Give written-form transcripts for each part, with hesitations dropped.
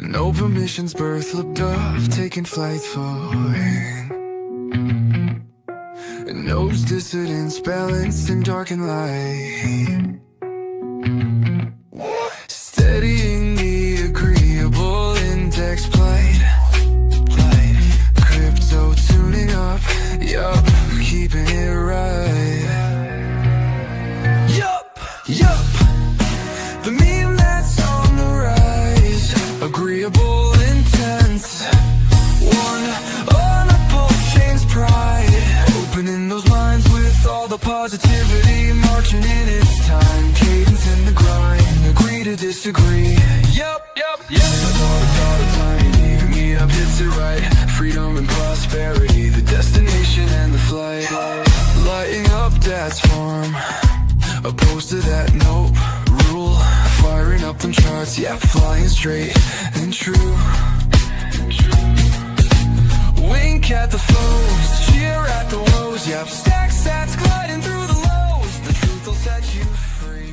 No permissions, birth looked up, taking flight falling. Knows dissidence, balanced in dark and light. Steadying the agreeable index plight. Crypto tuning up, yup, keeping it right. Yup, the meme that's on the rise. Agreeable intense, one on a PulseChain's pride. Opening those minds with all the positivity, marching in its time. Cadence in the grind, agree to disagree. Yup. The thought of tiny, me up hits it right. Freedom and prosperity, the destination and the flight. Lighting up Dad's farm, opposed to that nope rule. Firing up them charts, yeah, flying straight and true. Wink at the foes, cheer at the woes. Yep, stack sats gliding through the lows. The truth will set you free.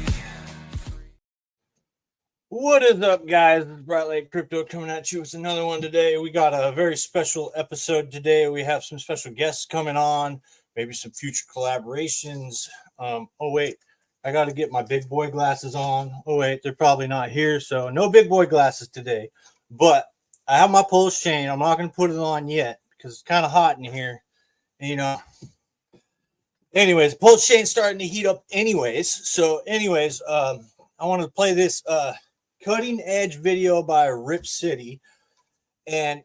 What is up, guys? This is Brightlight Crypto coming at you with another one today. We got a very special episode today. We have some special guests coming on, maybe some future collaborations. Oh wait, I got to get my big boy glasses on. Oh wait, they're probably not here, so no big boy glasses today. But I have my PulseChain. I'm not going to put it on yet because it's kind of hot in here. And, you know, anyways, PulseChain's starting to heat up anyways. So anyways, I wanted to play this cutting edge video by Rip City. And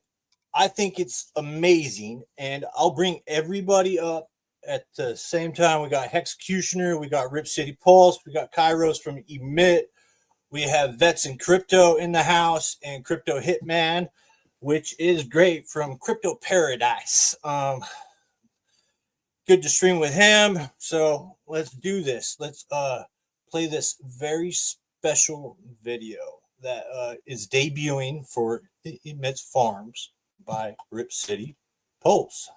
I think it's amazing. And I'll bring everybody up at the same time. We got Hexecutioner, we got Rip City Pulse, we got Kairos from Emit. We have Vets in Crypto in the house and Crypto Hitman, which is great from Crypto Paradise. Good to stream with him. So let's do this. Let's play this very special video that is debuting for Emit Farms by Rip City Pulse.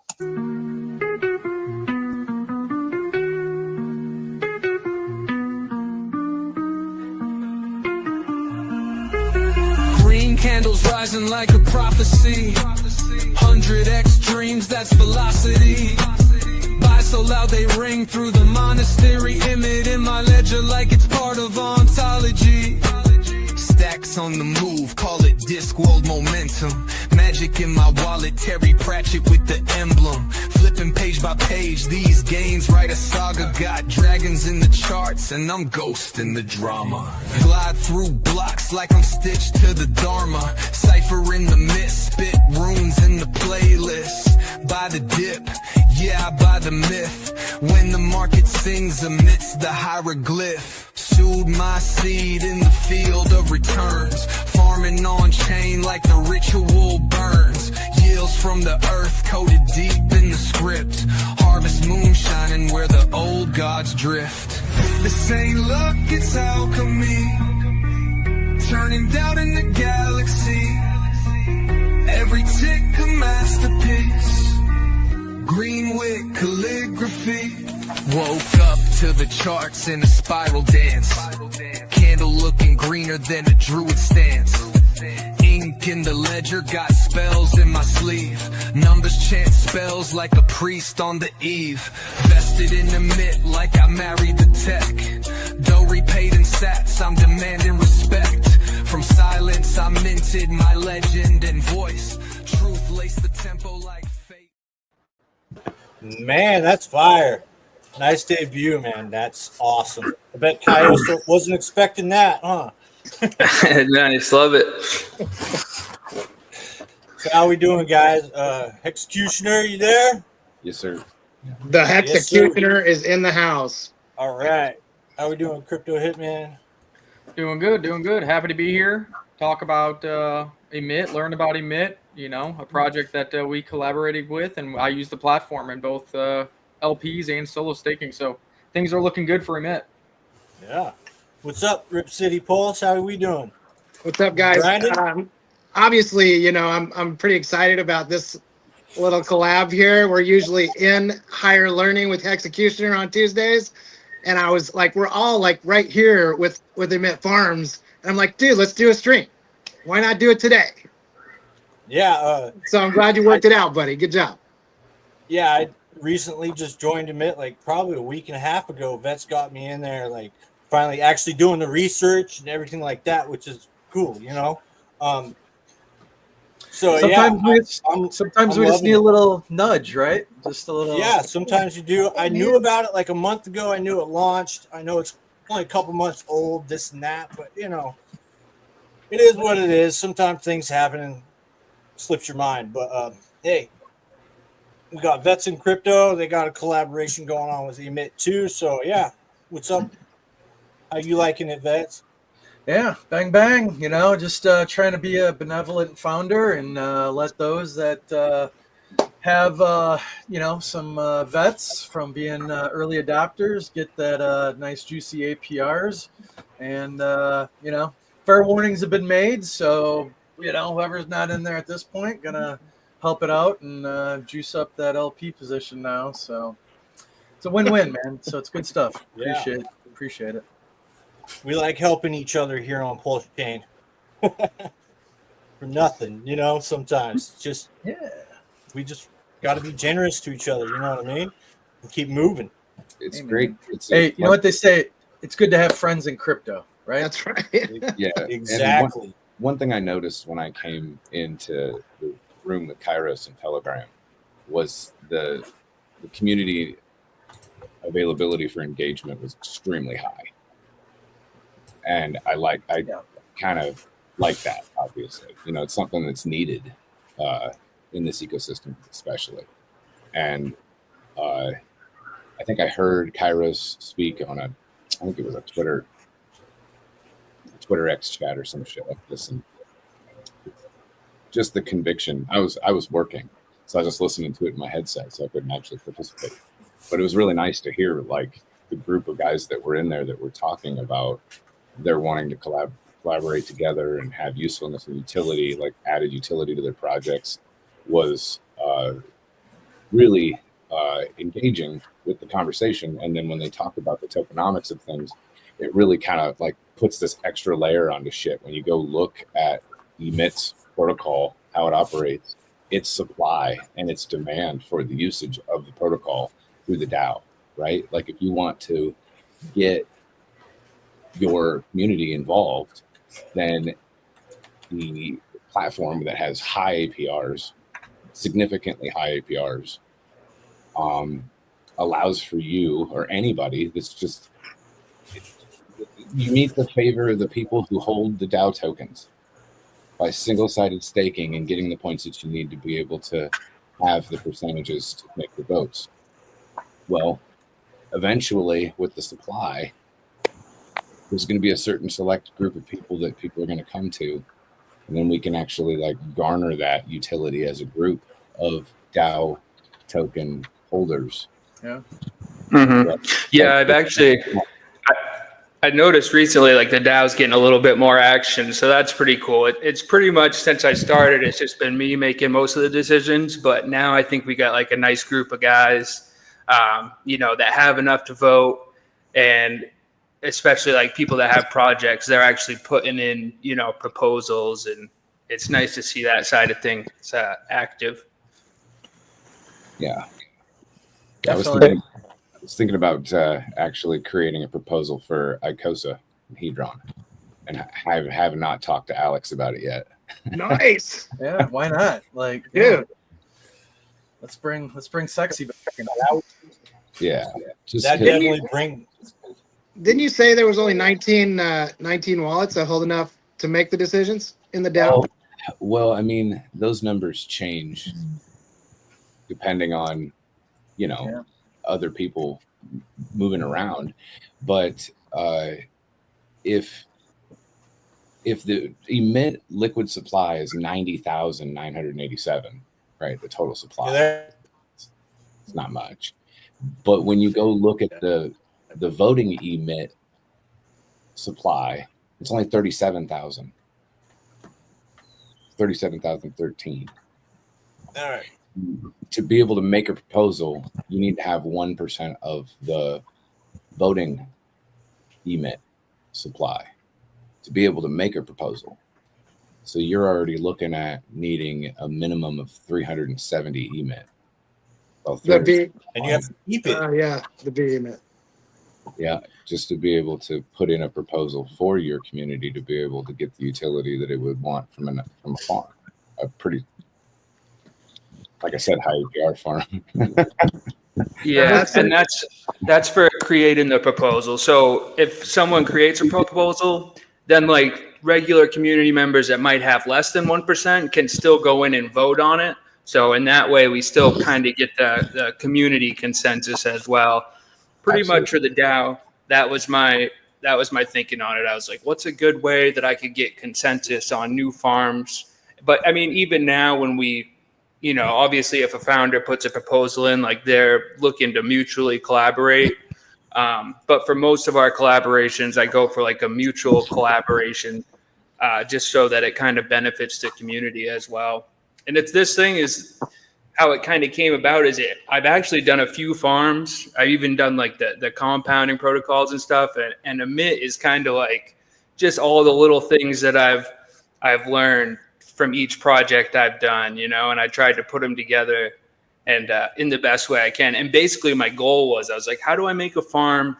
Candles rising like a prophecy. 100x dreams, that's velocity. Buy so loud they ring through the monastery. Emit in my ledger like it's part of ontology. Stacks on the move, call it Discworld momentum. Magic in my wallet, Terry Pratchett with the emblem. Flipping page by page, these gains write a saga. Got dragons in the charts and I'm ghosting the drama. Glide through blocks like I'm stitched to the Dharma. Cipher in the mist, spit runes in the playlist. By the dip, yeah, I buy the myth. When the market sings amidst the hieroglyph. Sowed my seed in the field of returns. Farming on chain like the ritual burns. Yields from the earth coated deep in the script. Harvest moon shining where the old gods drift. This ain't luck, it's alchemy. Turning doubt into galaxy. Every tick a masterpiece. Green with calligraphy. Woke up to the charts in a spiral dance. Candle looking greener than a druid stance. Ink in the ledger, got spells in my sleeve. Numbers chant spells like a priest on the eve. Vested in Emit like I married the tech. Dough repaid in sats, I'm demanding respect. From silence I minted my legend and voice. Truth laced the tempo like fate. Man, that's fire. Nice debut, man. That's awesome. I bet Kairos wasn't expecting that, huh? Nice, love it. So how we doing, guys? Hexecutioner, you there? Yes, sir. The Hexecutioner is in the house. All right. How we doing, Crypto Hitman? Doing good. Happy to be here. Talk about Emit, learn about Emit, you know, a project that we collaborated with, and I use the platform in both LPs and solo staking. So things are looking good for Emit. Yeah. What's up, Rip City Pulse? How are we doing? What's up, guys? Grinding? Obviously, you know, I'm pretty excited about this little collab here. We're usually in higher learning with Hexecutioner on Tuesdays. And I was like, we're all like right here with Emit Farms. And I'm like, dude, let's do a stream. why not do it today? Yeah, So I'm glad you worked it out, buddy. Good job. yeah. I recently just joined Emit, like probably a week and a half ago. Vets got me in there, like finally actually doing the research and everything like that, which is cool, you know. So Sometimes yeah, we I'm we just loving need a it. little nudge, right? Just a little. Yeah, sometimes you do. I knew about it like a month ago. I knew it launched. I know it's only a couple months old, this and that, but you know, it is what it is. Sometimes things happen and slips your mind. But hey, we got Vets in Crypto. They got a collaboration going on with Emit too. So yeah, what's up? How you liking it, Vets? Yeah, bang bang. You know, just trying to be a benevolent founder and let those that have you know, some vets from being early adopters get that nice juicy APRs, and you know, fair warnings have been made, so you know, whoever's not in there at this point gonna help it out and juice up that LP position now. So it's a win-win, man. So it's good stuff. Yeah. Appreciate it. We like helping each other here on PulseChain. For nothing, you know. Sometimes just Yeah. we just got to be generous to each other. You know what I mean? And keep moving. It's Hey, great. man. It's Hey, you know what they say? It's good to have friends in crypto, right? That's right. Yeah, Exactly. And one thing I noticed when I came into the room with Kairos and Telegram was the community availability for engagement was extremely high, and I kind of like that. Obviously, you know, it's something that's needed in this ecosystem, especially. And I think I heard Kairos speak on I think it was a Twitter X chat or some shit like this, and just the conviction. I was working, so I was just listening to it in my headset, so I couldn't actually participate. But it was really nice to hear like the group of guys that were in there that were talking about they're wanting to collaborate together and have usefulness and utility, like added utility to their projects, was really engaging with the conversation. And then when they talk about the tokenomics of things, it really kind of like puts this extra layer onto shit. When you go look at Emit's protocol, how it operates, its supply and its demand for the usage of the protocol through the DAO, right? Like if you want to get your community involved, then the platform that has high APRs, significantly high APRs, allows for you or anybody that's just, you need to favor the people who hold the DAO tokens by single-sided staking and getting the points that you need to be able to have the percentages to make the votes. Well, eventually with the supply, there's going to be a certain select group of people that people are going to come to, and then we can actually like garner that utility as a group of DAO token holders. Yeah. Mm-hmm. Yeah, I've actually I noticed recently like the DAO's getting a little bit more action, so that's pretty cool. It's pretty much since I started, it's just been me making most of the decisions, but now I think we got like a nice group of guys, you know, that have enough to vote, and especially like people that have projects, they're actually putting in, you know, proposals, and it's nice to see that side of things active. Yeah. Definitely. I was thinking about actually creating a proposal for ICOSA and Hedron, and I have not talked to Alex about it yet. Nice. Yeah, why not? Like, Dude. yeah. Let's bring sexy back in. Yeah. Just That definitely bring. Didn't you say there was only 19 wallets that hold enough to make the decisions in the DAO? Well, I mean, those numbers change depending on, you know, other people moving around. But if the Emit liquid supply is 90,987, right? The total supply, it's not much. But when you go look at the voting Emit supply, it's only 37,000. 37,013. All right. To be able to make a proposal, you need to have 1% of the voting Emit supply to be able to make a proposal. So you're already looking at needing a minimum of 370 emit. Well, The B, And you have to keep it. yeah, the B emit. yeah, just to be able to put in a proposal for your community to be able to get the utility that it would want from a farm. A pretty, like I said, high APR farm. Yeah, and that's for creating the proposal. So if someone creates a proposal, then like regular community members that might have less than 1% can still go in and vote on it. So in that way, we still kind of get the community consensus as well. Pretty much for the DAO, that was my thinking on it. I was like, what's a good way that I could get consensus on new farms? But I mean, even now when we, you know, obviously if a founder puts a proposal in, like they're looking to mutually collaborate. But for most of our collaborations, I go for like a mutual collaboration, just so that it kind of benefits the community as well. And if this thing is how it kind of came about, I've actually done a few farms. I've even done like the compounding protocols and stuff. And Emit is kind of like just all the little things that I've learned from each project I've done, you know, and I tried to put them together and in the best way I can. And basically my goal was, I was like, how do I make a farm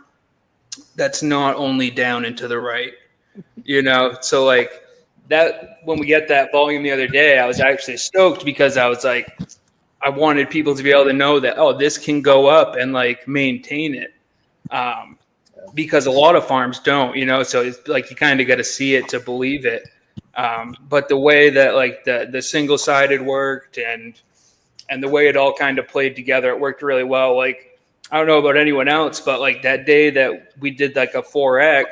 that's not only down and to the right, you know? So like that, when we get that volume the other day, I was actually stoked because I was like, I wanted people to be able to know that, oh, this can go up and like maintain it. Because a lot of farms don't, you know, so it's like, you kind of got to see it to believe it. But the way that like the single-sided worked and the way it all kind of played together, it worked really well. Like, I don't know about anyone else, but like that day that we did like a 4X,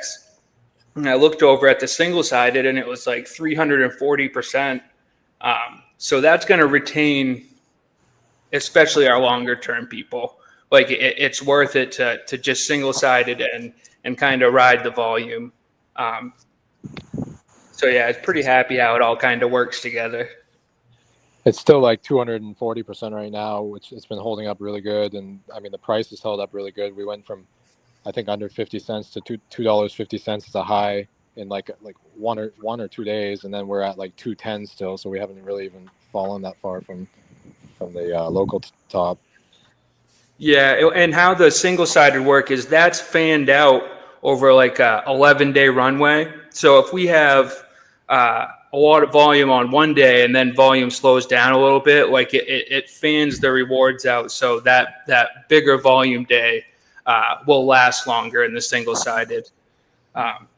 and I looked over at the single-sided and it was like 340%. So that's going to retain, especially our longer term people. Like it's worth it to just single-sided and kind of ride the volume. So yeah, it's pretty happy how it all kind of works together. It's still like 240% right now, which it's been holding up really good. And I mean, the price has held up really good. We went from, I think, under 50 cents to $2.50 as a high in like 1 or 2 days, and then we're at like 210 still. So we haven't really even fallen that far from the local top. Yeah, and how the single-sided work is, that's fanned out over like a 11-day runway. So if we have a lot of volume on one day and then volume slows down a little bit, like it fans the rewards out, so that bigger volume day will last longer in the single-sided.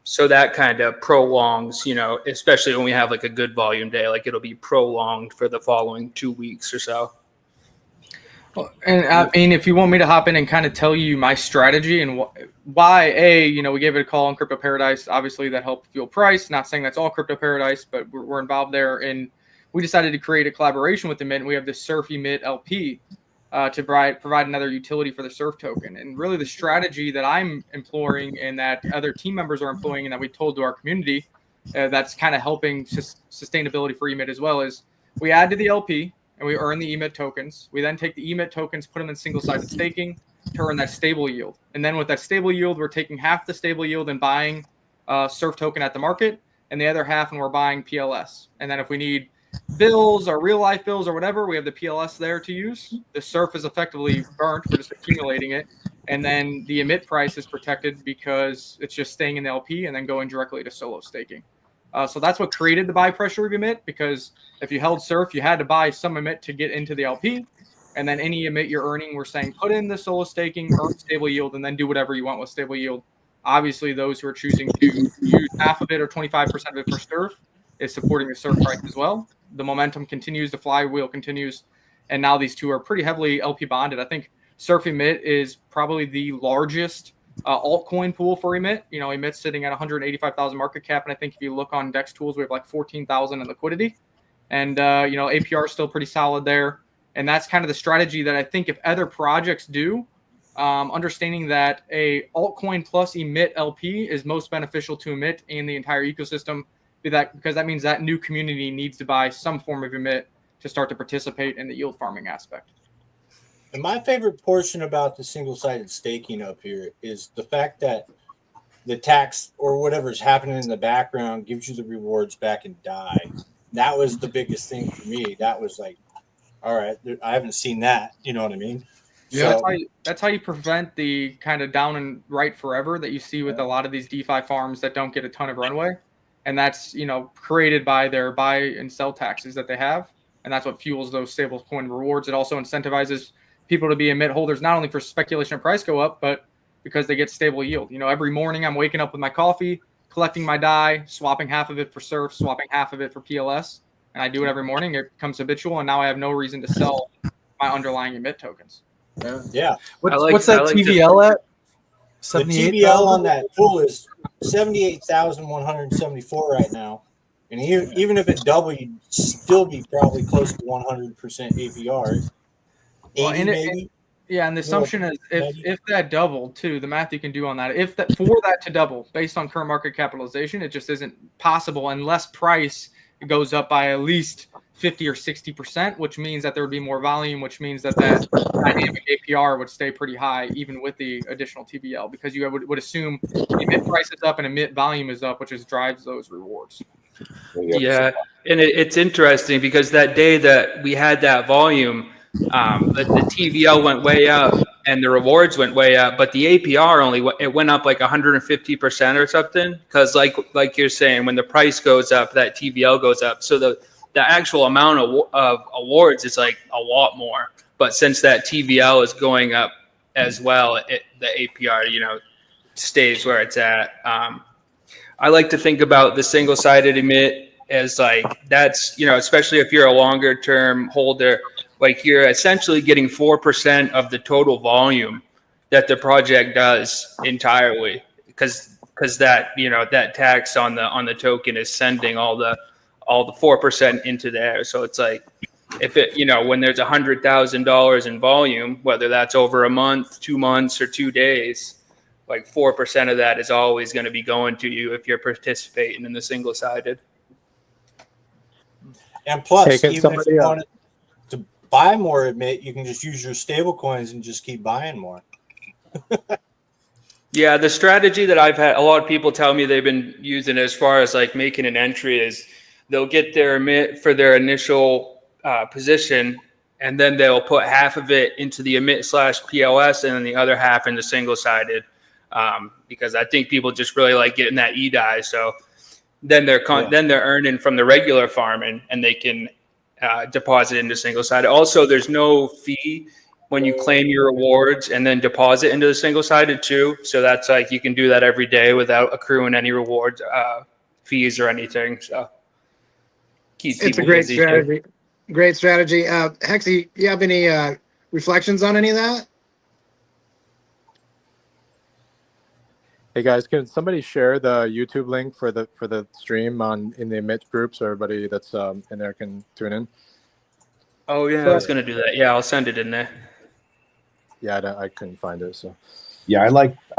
So that kind of prolongs, you know, especially when we have like a good volume day, like it'll be prolonged for the following 2 weeks or so. Well, and I mean, if you want me to hop in and kind of tell you my strategy and why, you know, we gave it a call on Crypto Paradise. Obviously, that helped fuel price. Not saying that's all Crypto Paradise, but we're involved there. And we decided to create a collaboration with Emit. And we have the Surf Emit LP to provide another utility for the Surf token. And really, the strategy that I'm employing and that other team members are employing and that we told to our community that's kind of helping sustainability for Emit as well is we add to the LP. And we earn the Emit tokens. We then take the Emit tokens, put them in single-sided staking to earn that stable yield. And then with that stable yield, we're taking half the stable yield and buying Surf token at the market, and the other half, and we're buying PLS. And then if we need bills or real-life bills or whatever, we have the PLS there to use. The Surf is effectively burnt. We're just accumulating it. And then the Emit price is protected because it's just staying in the LP and then going directly to solo staking. So that's what created the buy pressure of Emit, because if you held Surf, you had to buy some Emit to get into the LP. And then any Emit you're earning, we're saying put in the solo staking, earn stable yield, and then do whatever you want with stable yield. Obviously, those who are choosing to use half of it or 25% of it for Surf is supporting the Surf price as well. The momentum continues, the flywheel continues, and now these two are pretty heavily LP bonded. I think Surf Emit is probably the largest altcoin pool for Emit. You know, Emit's sitting at 185,000 market cap, and I think if you look on Dex Tools, we have like 14,000 in liquidity. And you know, APR is still pretty solid there. And that's kind of the strategy that I think if other projects do, understanding that a altcoin plus Emit LP is most beneficial to Emit and the entire ecosystem, because that means that new community needs to buy some form of Emit to start to participate in the yield farming aspect. And my favorite portion about the single-sided staking up here is the fact that the tax or whatever's happening in the background gives you the rewards back and die. That was the biggest thing for me. That was like, all right, I haven't seen that. You know what I mean? Yeah, So that's how you prevent the kind of down and right forever that you see with a lot of these DeFi farms that don't get a ton of runway, and that's created by their buy and sell taxes that they have, and that's what fuels those stablecoin rewards. It also incentivizes people to be emit holders not only for speculation of price go up, but because they get stable yield. Every morning I'm waking up with my coffee, collecting my DAI, swapping half of it for surf, swapping half of it for PLS, and I do it every morning. It becomes habitual, and now I have no reason to sell my underlying emit tokens. yeah, What's that TVL at? the TBL on that pool is 78,174 right now, and even if it doubled, you'd still be probably close to 100% APR. 80 maybe. Yeah, and the assumption is if that doubled too, the math you can do on that, for that to double based on current market capitalization, it just isn't possible unless price goes up by at least 50 or 60%, which means that there would be more volume, which means that dynamic APR would stay pretty high even with the additional TBL, because you would assume emit price is up and emit volume is up, which just drives those rewards. Yeah, and it's interesting because that day that we had that volume, the TVL went way up and the rewards went way up, but the APR it went up like 150% or something. Because like you're saying, when the price goes up, that TVL goes up. So the actual amount of awards is like a lot more. But since that TVL is going up as well, the APR stays where it's at. I like to think about the single-sided emit as like that's especially if you're a longer term holder, like you're essentially getting 4% of the total volume that the project does entirely, because that that tax on the token is sending all the 4% into there. So it's like if it when there's $100,000 in volume, whether that's over a month, 2 months, or 2 days, like 4% of that is always going to be going to you if you're participating in the single-sided. And plus, even if you wanted to buy more emit, you can just use your stable coins and just keep buying more. Yeah, the strategy that I've had a lot of people tell me they've been using as far as like making an entry is they'll get their emit for their initial position, and then they'll put half of it into the emit/PLS and then the other half into single-sided. Because I think people just really like getting that EDI. So then they're earning from the regular farming, and they can deposit into single-sided. Also, there's no fee when you claim your rewards and then deposit into the single-sided too. So that's like you can do that every day without accruing any rewards, fees or anything. So it's a great strategy. Great strategy. Hexy, you have any reflections on any of that? Hey guys, can somebody share the YouTube link for the stream in the Emit group so everybody that's in there can tune in? Oh yeah, I was gonna do that. Yeah, I'll send it in there. Yeah, I couldn't find it. So yeah, I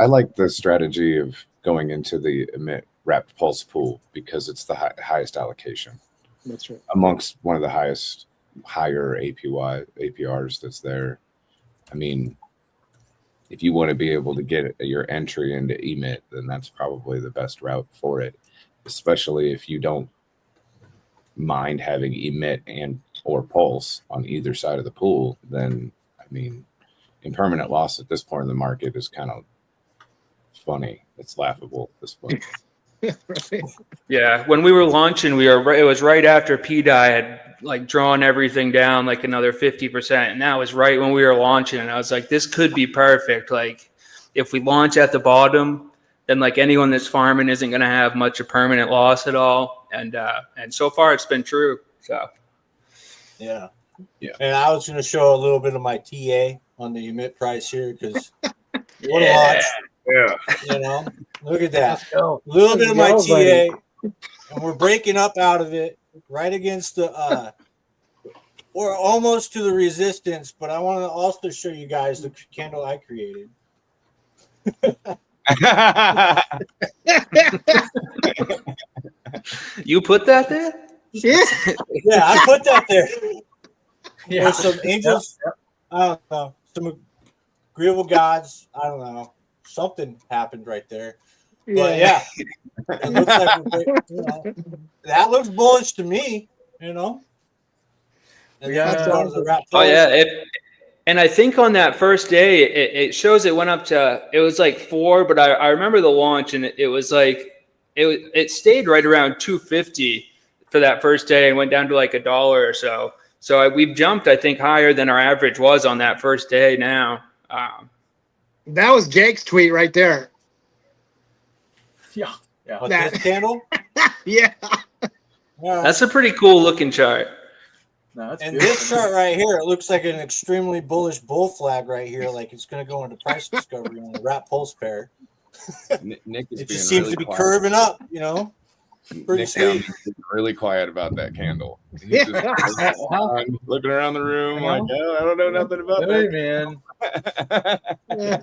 like the strategy of going into the Emit wrapped pulse pool because it's the highest allocation. That's right. Amongst one of the higher APRs that's there. I mean, if you want to be able to get your entry into Emit, then that's probably the best route for it, especially if you don't mind having Emit or Pulse on either side of the pool. Then, I mean, impermanent loss at this point in the market is kind of funny. It's laughable at this point. Right. Yeah, when we were launching, it was right after PDI had like drawn everything down like another 50%, and that was right when we were launching. And I was like, this could be perfect. Like, if we launch at the bottom, then like anyone that's farming isn't going to have much of permanent loss at all. And so far, it's been true. So yeah. And I was going to show a little bit of my TA on the emit price here because what a launch. Yeah. Look at that. Let's go. A little bit of my Let's TA, go, and we're breaking up out of it right against the or almost to the resistance. But I want to also show you guys the candle I created. you put that there? Yeah. Yeah, I put that there. Yeah. There's some angels. Yep. I don't know. Some agreeable gods. I don't know. Something happened right there. But yeah, it looks like that looks bullish to me. And We then got, going to the wrap Oh yeah, post. and I think on that first day, it shows it went up to, it was like 4, but I remember the launch, and it was like it stayed right around 250 for that first day and went down to like $1 or so. So we've jumped, I think, higher than our average was on that first day now. That was Jake's tweet right there. yeah. What, That- this candle? Yeah. Yeah. That's a pretty cool looking chart. No, that's And beautiful. this chart right here, it looks like an extremely bullish bull flag right here, like it's going to go into price discovery on the wrap pulse pair. Nick is It being just seems really to be quiet. curving up, pretty Nick down sweet. is really quiet about that candle. He's Yeah. just looking around the room like, oh, I don't know nothing about Hey, that. man. Yeah.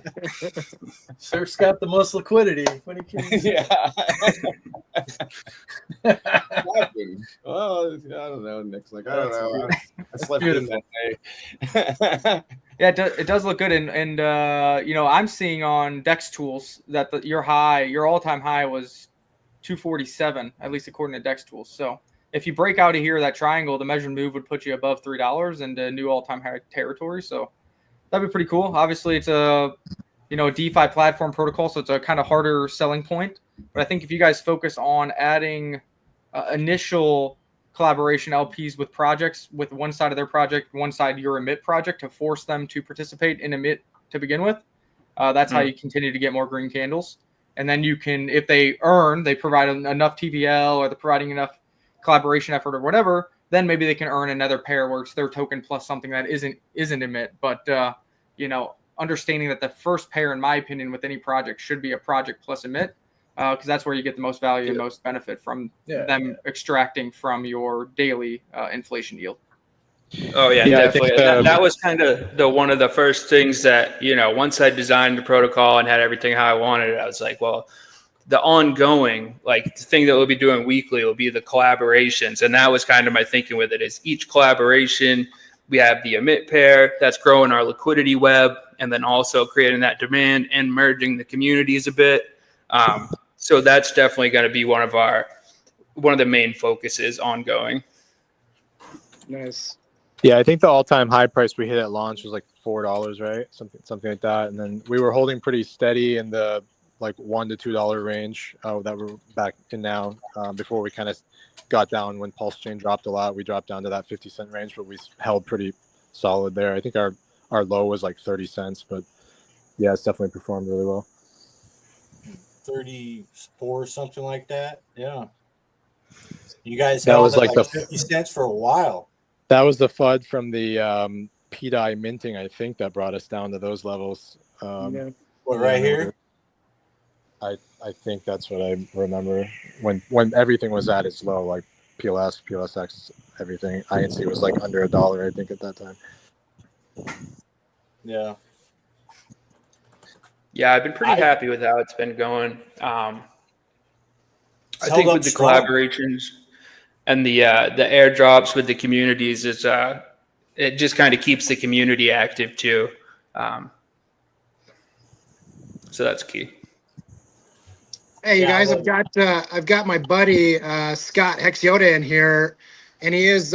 Surf's got the most liquidity. What do you Yeah. Well, I don't know. Nick's like, I don't know. I slept in that day. Yeah, it does look good, and I'm seeing on Dex Tools that your all-time high was 247, at least according to Dex Tools. So if you break out of here, that triangle, the measured move would put you above $3 into new all-time high territory. So that'd be pretty cool. Obviously, it's a DeFi platform protocol, so it's a kind of harder selling point. But I think if you guys focus on adding initial collaboration LPs with projects, with one side of their project, one side your Emit project, to force them to participate in Emit to begin with, that's how you continue to get more green candles. And then you can, if they provide enough TVL, or they're providing enough collaboration effort or whatever, then maybe they can earn another pair where it's their token plus something that isn't Emit. But understanding that the first pair, in my opinion, with any project should be a project plus Emit, because that's where you get the most value and most benefit from them extracting from your daily inflation yield. Oh yeah, Yeah, I definitely. think, That was kind of one of the first things that, once I designed the protocol and had everything how I wanted it, I was like, well, the ongoing, like the thing that we'll be doing weekly will be the collaborations. And that was kind of my thinking with it, is each collaboration, we have the Emit pair that's growing our liquidity web, and then also creating that demand and merging the communities a bit. So that's definitely going to be one of the main focuses ongoing. Nice. Yeah, I think the all-time high price we hit at launch was like $4, right? Something like that. And then we were holding pretty steady in the like $1 to $2 range that we're back in now. Before we kind of got down when PulseChain dropped a lot, we dropped down to that 50-cent range, but we held pretty solid there. I think our low was like 30 cents, but yeah, it's definitely performed really well. 34, something like that. Yeah. You guys That held was at like like the 50 cents for a while. That was the FUD from the PDI minting, I think, that brought us down to those levels. Yeah. What, right here? I think that's what I remember when everything was at its low, like PLS, PLSX, everything. INC was like under $1, I think, at that time. Yeah. Yeah, I've been pretty happy with how it's been going. I held think up with the strong. collaborations and the airdrops with the communities, it just kind of keeps the community active too. So that's key. Hey, you Yeah, guys, well- I've got my buddy Scott Hexioda in here, and he is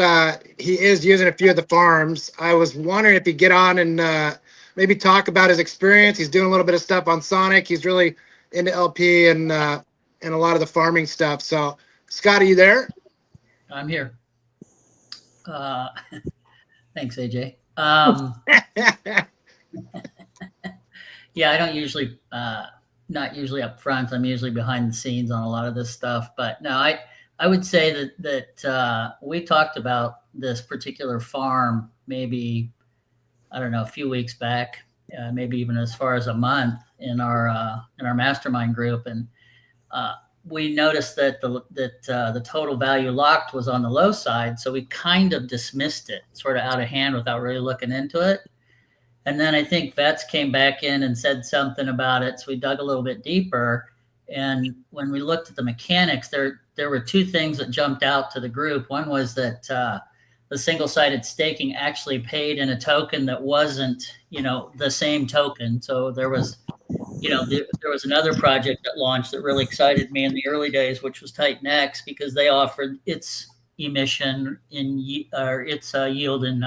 using a few of the farms. I was wondering if he'd get on and maybe talk about his experience. He's doing a little bit of stuff on Sonic. He's really into LP and a lot of the farming stuff. So, Scott, are you there? I'm here. Thanks, AJ. Yeah, I don't usually, not usually up front. I'm usually behind the scenes on a lot of this stuff. But no, I would say that we talked about this particular farm maybe, I don't know, a few weeks back, maybe even as far as a month in our mastermind group, and we noticed that the total value locked was on the low side, so we kind of dismissed it, sort of out of hand, without really looking into it. And then I think Vets came back in and said something about it, so we dug a little bit deeper. And when we looked at the mechanics, there were two things that jumped out to the group. One was that the single-sided staking actually paid in a token that wasn't, the same token. So there was there was another project that launched that really excited me in the early days, which was Titan X, because they offered its emission its yield in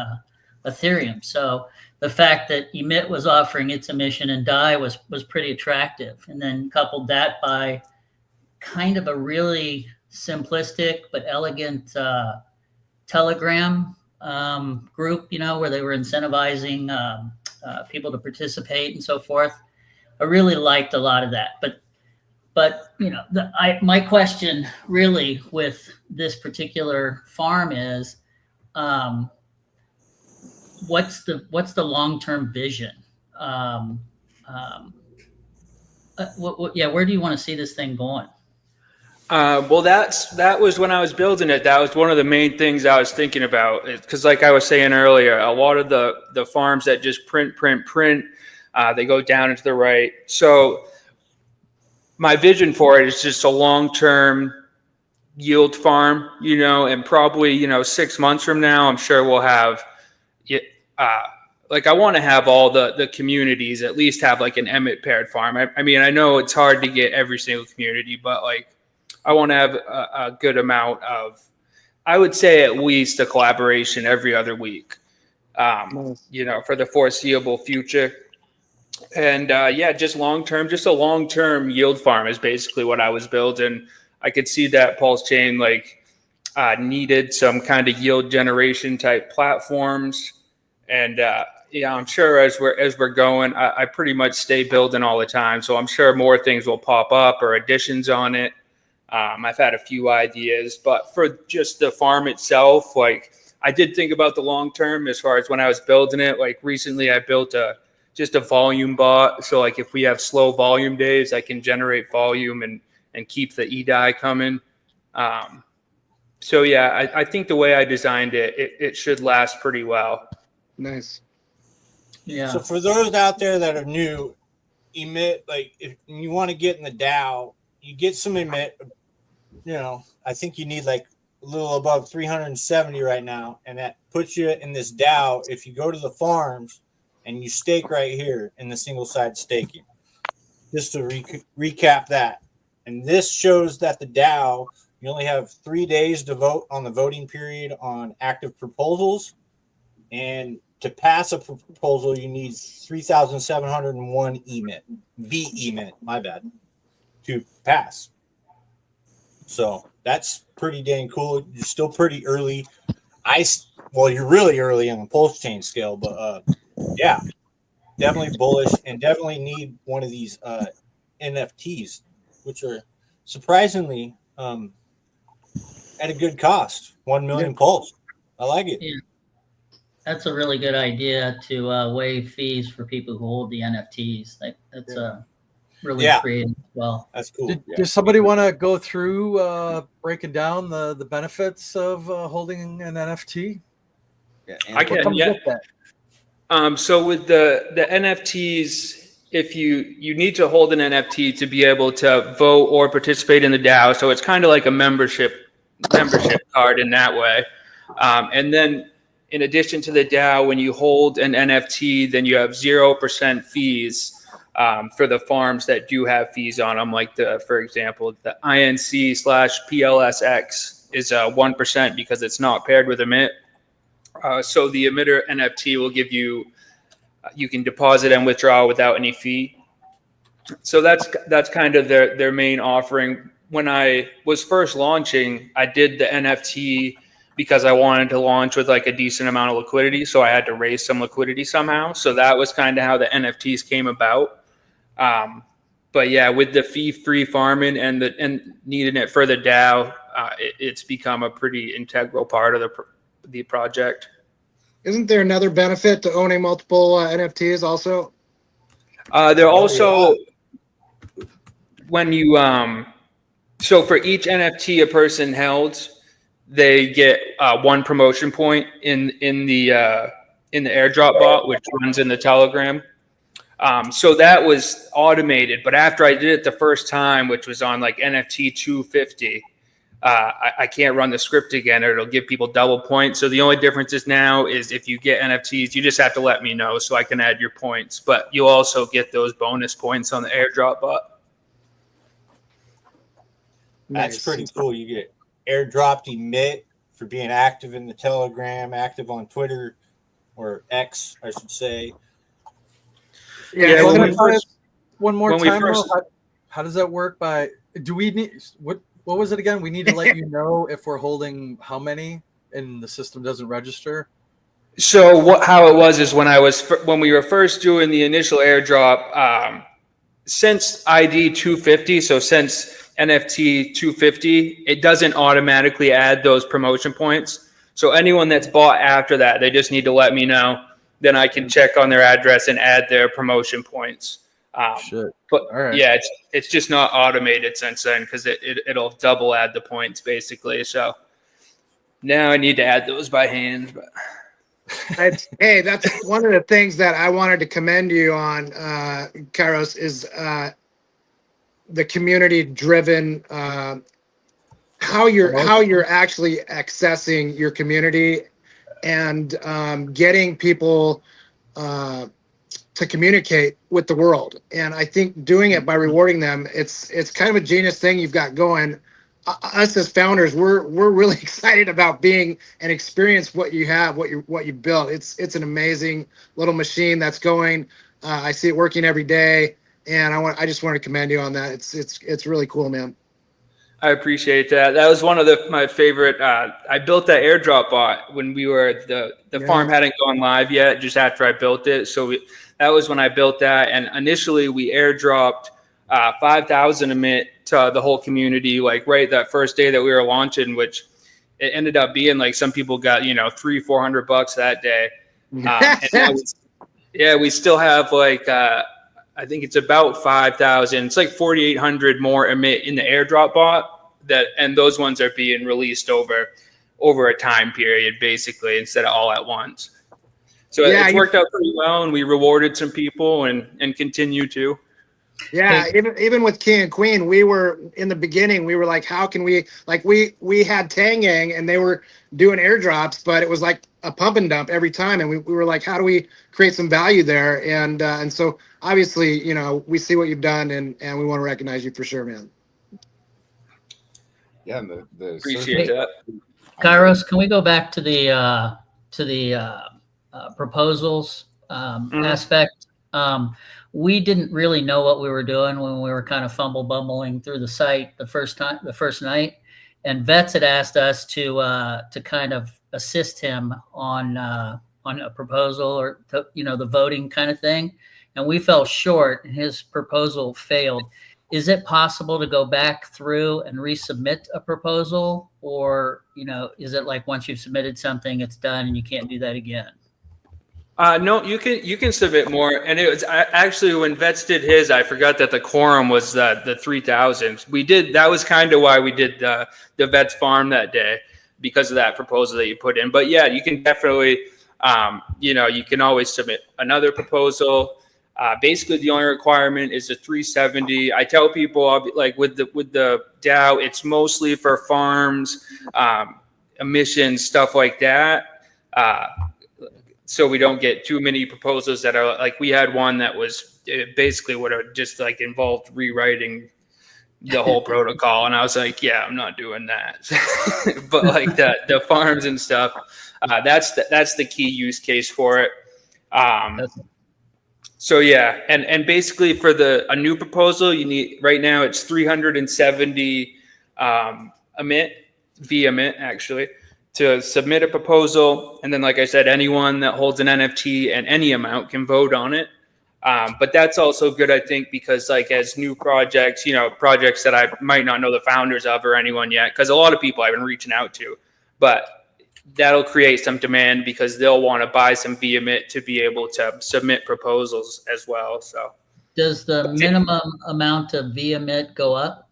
Ethereum. So the fact that Emit was offering its emission in DAI was pretty attractive. And then coupled that by kind of a really simplistic but elegant Telegram group, where they were incentivizing people to participate and so forth. I really liked a lot of that. But my question really with this particular farm is, what's the long-term vision? Where do you want to see this thing going? Well, that was when I was building it. That was one of the main things I was thinking about. Because, like I was saying earlier, a lot of the farms that just print, they go down into the right. So my vision for it is just a long-term yield farm, and probably 6 months from now, I'm sure we'll have I want to have all the communities at least have like an Emit paired farm. I mean, I know it's hard to get every single community, but I want to have a good amount of, I would say at least a collaboration every other week, for the foreseeable future. And just just a long-term yield farm is basically what I was building. I could see that PulseChain needed some kind of yield generation type platforms. And I'm sure as we're going, I pretty much stay building all the time. So I'm sure more things will pop up or additions on it. I've had a few ideas, but for just the farm itself, I did think about the long term as far as when I was building it. Recently I built just a volume bot. So if we have slow volume days, I can generate volume and keep the eDAI coming. I think the way I designed it should last pretty well. Nice. Yeah. So for those out there that are new, Emit, if you want to get in the DAO, you get some Emit. I think you need a little above 370 right now, and that puts you in this DAO. If you go to the farms and you stake right here in the single side staking, just to recap that, and this shows that the DAO, you only have 3 days to vote on the voting period on active proposals, and to pass a proposal, you need 3,701 Emit, my bad, to pass. So that's pretty dang cool. You're still pretty early. You're really early on the PulseChain scale, but definitely bullish and definitely need one of these NFTs, which are surprisingly at a good cost. 1 million Pulse. I like it. Yeah. That's a really good idea to waive fees for people who hold the NFTs. That's really creative as well. That's cool. Does somebody want to go through breaking down the benefits of holding an NFT? Yeah, I can. Yeah. So with the NFTs, if you need to hold an NFT to be able to vote or participate in the DAO, so it's kind of like a membership card in that way. And then in addition to the DAO, when you hold an NFT, then you have 0% fees for the farms that do have fees on them. For example, the INC/PLSX is 1% because it's not paired with Emit. So the emitter NFT will give you can deposit and withdraw without any fee. So that's kind of their main offering. When I was first launching, I did the NFT because I wanted to launch with a decent amount of liquidity. So I had to raise some liquidity somehow. So that was kind of how the NFTs came about. But yeah, with the fee-free farming and needing it for the DAO, it's become a pretty integral part of the project. Isn't there another benefit to owning multiple NFTs also? They're also, when you, so for each NFT a person held, they get 1 promotion point in the airdrop bot, which runs in the Telegram. So that was automated, but after I did it the first time, which was on NFT 250, I can't run the script again, or it'll give people double points. So the only difference is now is if you get NFTs, you just have to let me know so I can add your points. But you'll also get those bonus points on the airdrop bot. That's pretty cool. You get airdropped Emit for being active in the Telegram, active on Twitter, or X, I should say. Yeah. when we One more when we time. first- How does that work? Do we need what was it again? We need to let you know if we're holding how many, and the system doesn't register. So how it was is when we were first doing the initial airdrop, since ID 250, so since NFT 250, it doesn't automatically add those promotion points. So anyone that's bought after that, they just need to let me know. Then I can check on their address and add their promotion points. Shit. But All right. yeah, it's just not automated since then, because it'll double add the points basically. So now I need to add those by hand. But Hey, that's one of the things that I wanted to commend you on, Kairos, is the community-driven, how you're actually accessing your community and getting people to communicate with the world. And I think doing it by rewarding them, it's kind of a genius thing you've got going. Us as founders, we're really excited about being and experience what you have, what you built. It's an amazing little machine that's going. I see it working every day, and I just want to commend you on that. It's really cool, man. I appreciate that. That was one of my favorite. I built that airdrop bot when we were the farm hadn't gone live yet. Just after I built it, so that was when I built that. And initially, we airdropped 5,000 Emit to the whole community, like right that first day that we were launching, which it ended up being like some people got $300-400 that day. And we still have like I think it's about 5,000. It's like 4,800 more Emit in the airdrop bot and those ones are being released over a time period basically instead of all at once. So it's worked out pretty well, and we rewarded some people and continue to. Yeah, even with King and Queen, we were in the beginning. We were like, how can we we had Tang Yang and they were doing airdrops, but it was like a pump and dump every time, and we were like, how do we create some value there? And so obviously, we see what you've done, and we want to recognize you for sure, man. Yeah, and the Appreciate that. Kairos, can we go back to the proposals aspect? We didn't really know what we were doing when we were kind of bumbling through the site the first night, and Vets had asked us to kind of assist him on a proposal or the voting kind of thing, and we fell short, and his proposal failed. Is it possible to go back through and resubmit a proposal, or is it like once you've submitted something, it's done and you can't do that again? No, you can submit more. And it was actually when Vets did his, I forgot that the quorum was the 3,000. That was kind of why we did the Vets farm that day, because of that proposal that you put in. But yeah, you can definitely, you can always submit another proposal. Basically, the only requirement is a 370. I tell people, I'll be like with the DAO, it's mostly for farms, emissions, stuff like that. So we don't get too many proposals that are like, we had one that was basically would have just like involved rewriting the whole protocol. And I was like, yeah, I'm not doing that. But like the farms and stuff, that's the key use case for it. So yeah, and basically for a new proposal, you need, right now it's 370 Emit, via Emit actually, to submit a proposal. And then, like I said, anyone that holds an NFT and any amount can vote on it. But that's also good, I think, because like as new projects, projects that I might not know the founders of or anyone yet, because a lot of people I've been reaching out to, but that'll create some demand because they'll want to buy some Emit to be able to submit proposals as well. So does the minimum amount of Emit go up?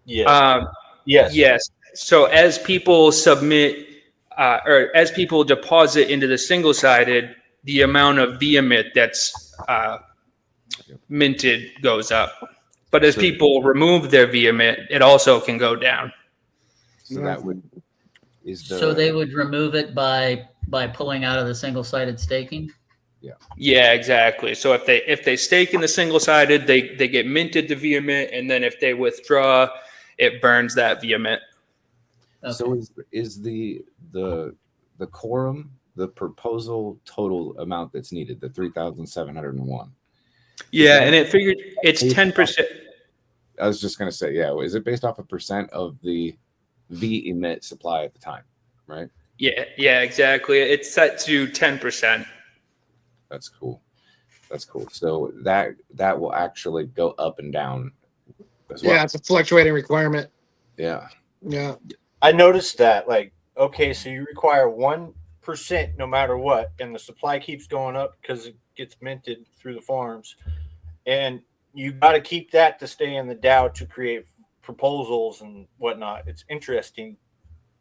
Yeah. Yes. So as people submit or as people deposit into the single-sided, the amount of Emit that's minted goes up. But as people remove their Emit, it also can go down. So that would is the So they would remove it by pulling out of the single-sided staking. Yeah, exactly. So if they stake in the single sided, they get minted to via mint, and then if they withdraw, it burns that via mint. Okay. So is the quorum, the proposal total amount that's needed, the 3,701? Yeah, and it figured it's 10%. I was just gonna say, yeah. Is it based off a percent of the V emit supply at the time, right? Yeah, exactly. It's set to 10%. That's cool. That's cool. So that will actually go up and down as well. Yeah, it's a fluctuating requirement. Yeah. Yeah. I noticed that, like, okay, so you require 1% no matter what, and the supply keeps going up because it gets minted through the farms, and you got to keep that to stay in the DAO to create proposals and whatnot. It's interesting,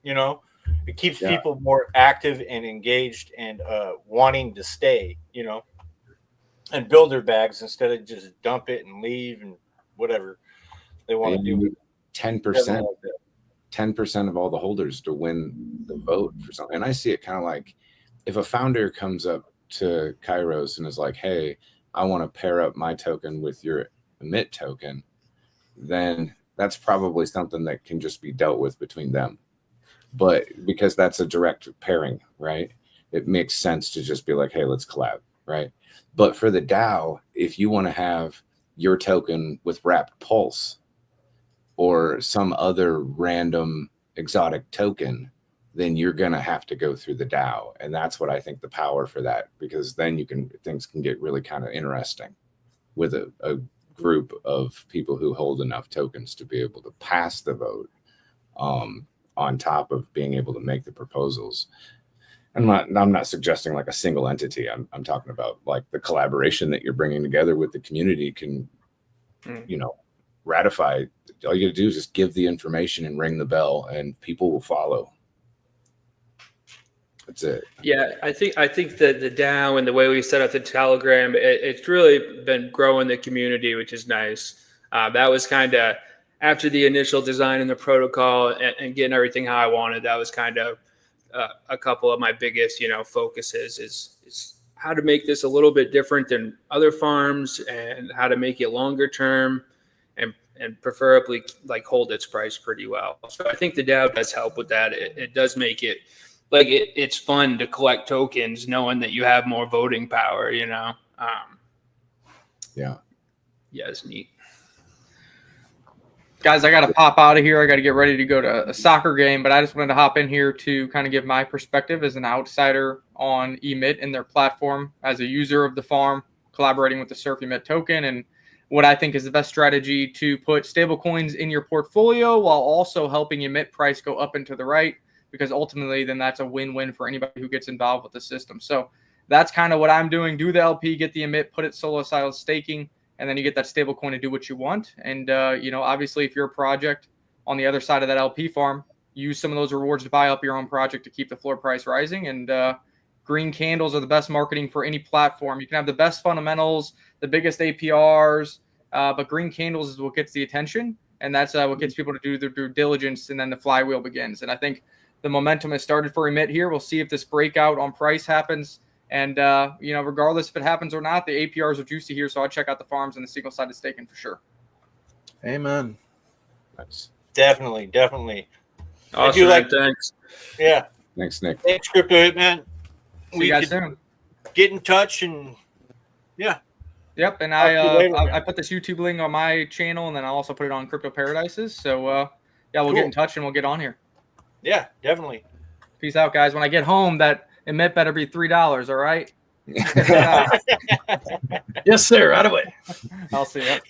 you know. It keeps people more active and engaged and wanting to stay, you know, and build their bags instead of just dump it and leave and whatever they want to do. 10% of all the holders to win the vote for something. And I see it kind of like if a founder comes up to Kairos and is like, hey, I want to pair up my token with your Emit token, then that's probably something that can just be dealt with between them. But because that's a direct pairing, right? It makes sense to just be like, hey, let's collab, right? But for the DAO, if you want to have your token with wrapped Pulse or some other random exotic token, then you're going to have to go through the DAO. And that's what I think the power for that, because then things can get really kind of interesting with a group of people who hold enough tokens to be able to pass the vote, on top of being able to make the proposals. I'm not suggesting like a single entity. I'm talking about like the collaboration that you're bringing together with the community can, you know, ratify. All you got to do is just give the information and ring the bell, and people will follow. That's it. Yeah, I think that the DAO and the way we set up the Telegram, it's really been growing the community, which is nice. That was kind of after the initial design and the protocol and getting everything how I wanted. That was kind of a couple of my biggest, focuses is how to make this a little bit different than other farms and how to make it longer term and preferably like hold its price pretty well. So I think the DAO does help with that. It does make it like it's fun to collect tokens knowing that you have more voting power, Yeah, it's neat. Guys, I got to pop out of here. I got to get ready to go to a soccer game, but I just wanted to hop in here to kind of give my perspective as an outsider on Emit and their platform, as a user of the farm, collaborating with the Surf Emit token, and what I think is the best strategy to put stablecoins in your portfolio while also helping Emit price go up and to the right, because ultimately then that's a win-win for anybody who gets involved with the system. So that's kind of what I'm doing. Do the LP, get the Emit, put it solo-style staking, and then you get that stable coin to do what you want. And, obviously, if you're a project on the other side of that LP farm, use some of those rewards to buy up your own project to keep the floor price rising. And green candles are the best marketing for any platform. You can have the best fundamentals, the biggest APRs, but green candles is what gets the attention. And that's what gets people to do their due diligence, and then the flywheel begins. And I think the momentum has started for Emit here. We'll see if this breakout on price happens. And, regardless if it happens or not, the APRs are juicy here. So I'll check out the farms and the single-sided staking for sure. Amen. Nice. Definitely. Awesome. Thanks. Yeah. Thanks, Nick. Thanks, Crypto Man. See you guys soon. Get in touch and yeah. Yep. And I put this YouTube link on my channel, and then I'll also put it on Crypto Paradises. So, we'll get in touch and we'll get on here. Yeah, definitely. Peace out, guys. When I get home, that Emit better be $3, all right? Yes, sir. Right away. I'll see you.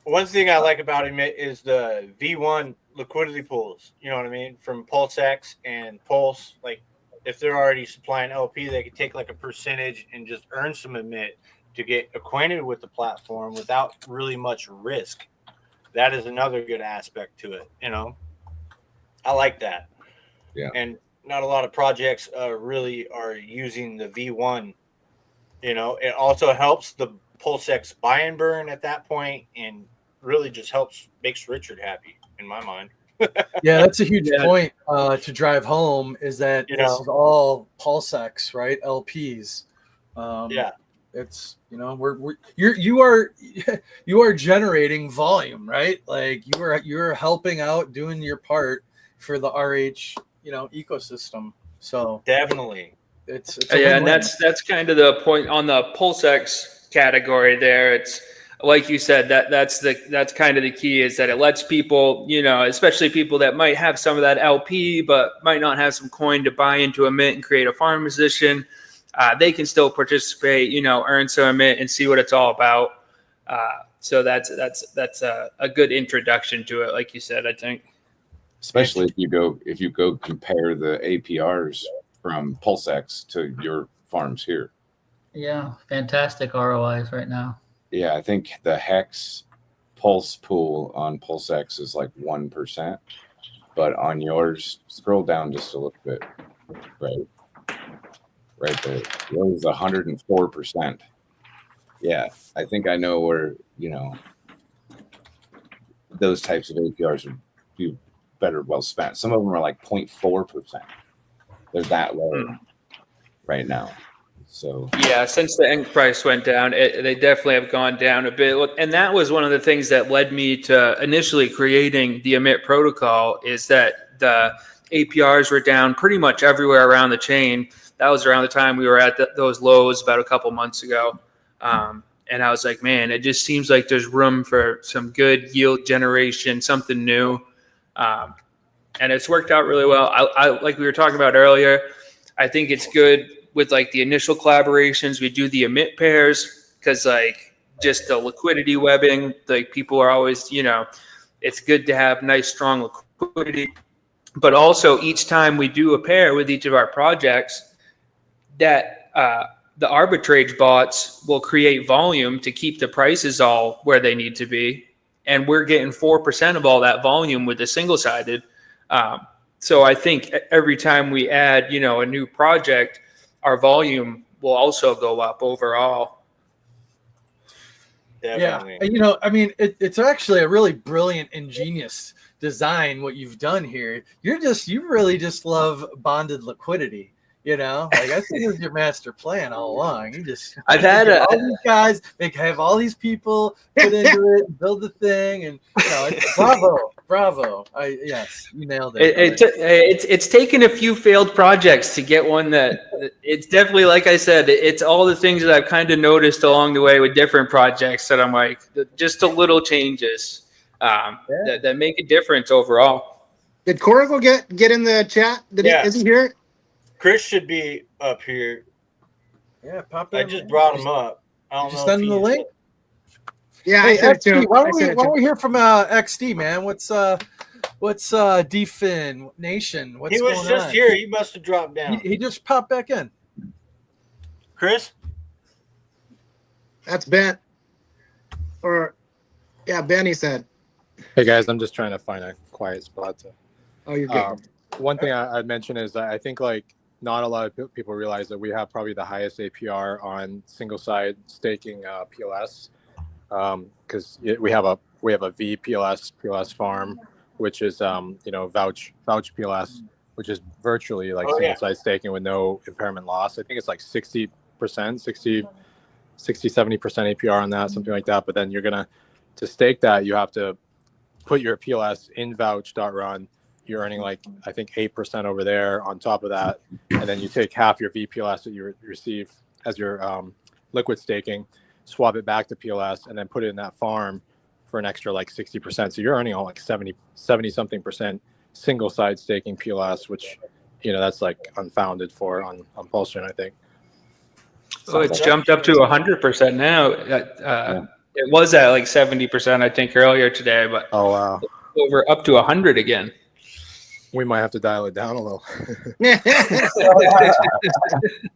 One thing I like about Emit is the V1 liquidity pools. You know what I mean? From PulseX and Pulse. Like, if they're already supplying LP, they could take like a percentage and just earn some Emit to get acquainted with the platform without really much risk. That is another good aspect to it. I like that. Yeah. And not a lot of projects really are using the V1. It also helps the PulseX buy and burn at that point and really just makes Richard happy in my mind. Yeah, that's a huge point to drive home. Is that You this know? is all PulseX, right? LPs. Yeah. It's you are generating volume, right? Like you're helping out, doing your part for the RH ecosystem. So Definitely. it's Yeah, and win-win. that's kind of the point on the PulseX category there. It's like you said, that's kind of the key, is that it lets people, especially people that might have some of that LP but might not have some coin to buy into a mint and create a farm position. They can still participate, earn some Emit and see what it's all about. So that's a good introduction to it, like you said, I think. Especially if you go compare the APRs from PulseX to your farms here. Yeah, fantastic ROIs right now. Yeah, I think the Hex Pulse pool on PulseX is like 1%, but on yours, scroll down just a little bit, right there. Yours is 104%. Yeah, I think I know where those types of APRs would be better well spent. Some of them are like 0.4%. They're that low right now. So yeah, since the ink price went down, they definitely have gone down a bit. And that was one of the things that led me to initially creating the Emit protocol, is that the APRs were down pretty much everywhere around the chain. That was around the time we were at those lows about a couple months ago. And I was like, man, it just seems like there's room for some good yield generation, something new. And it's worked out really well. I like we were talking about earlier, I think it's good with like the initial collaborations. We do the Emit pairs because like just the liquidity webbing, like people are always, it's good to have nice, strong liquidity. But also each time we do a pair with each of our projects, that the arbitrage bots will create volume to keep the prices all where they need to be. And we're getting 4% of all that volume with the single-sided. So I think every time we add, a new project, our volume will also go up overall. Definitely. Yeah, it's actually a really brilliant, ingenious design what you've done here. You really just love bonded liquidity. Like I think it was your master plan all along. I've had all these guys, they have all these people put into it, build the thing, and bravo. Yes, you nailed it. It's taken a few failed projects to get one that it's definitely, like I said, it's all the things that I've kind of noticed along the way with different projects that I'm like, just a little changes that make a difference overall. Did Coracle get in the chat? Is he here? Chris should be up here. Yeah, pop I just brought him up. I don't know. Send him the link. Yeah, hey, I sent it to him. Why don't we hear from XD, man? What's DFIN Nation? What's he was going just on? here. He must have dropped down. He just popped back in. Chris? That's Ben. Ben, he said. Hey guys, I'm just trying to find a quiet spot to. Oh, you're good. One thing I'd mention is that I think like not a lot of people realize that we have probably the highest APR on single side staking PLS, because we have a V PLS farm, which is vouch PLS, which is virtually like single side staking with no impairment loss. I think it's like 60%, 70% APR on that, something like that. But then to stake that, you have to put your PLS in vouch.run. You're earning like, I think 8% over there on top of that. And then you take half your VPLS that you receive as your liquid staking, swap it back to PLS, and then put it in that farm for an extra like 60%. So you're earning all like 70 something percent single side staking PLS, which, that's like unfounded on PulseChain, I think. Oh, it's jumped up to 100% now. It was at like 70%, I think, earlier today, but oh wow, over up to 100 again. We might have to dial it down a little.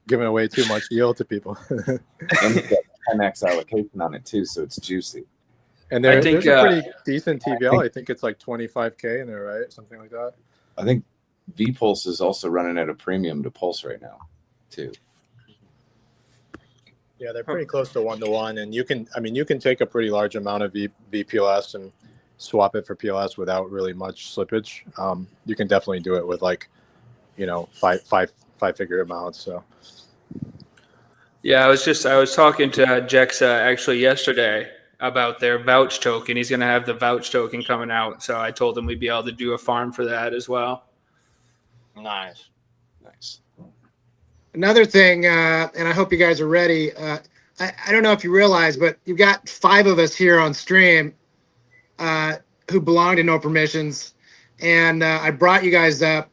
Giving away too much yield to people. And it's got 10x allocation on it too, so it's juicy. And there's a pretty decent TVL. I think it's like 25K in there, right? Something like that. I think VPulse is also running at a premium to Pulse right now, too. Yeah, they're pretty close to 1-to-1, and you can take a pretty large amount of VPLS and swap it for PLS without really much slippage. You can definitely do it with five figure amounts. So Yeah, I was talking to Jexa actually yesterday about their vouch token. He's going to have the vouch token coming out, so I told him we'd be able to do a farm for that as well. Nice. Another thing, and I hope you guys are ready. I don't know if you realize, but you've got 5 of us here on stream who belong to No Permissions, and I brought you guys up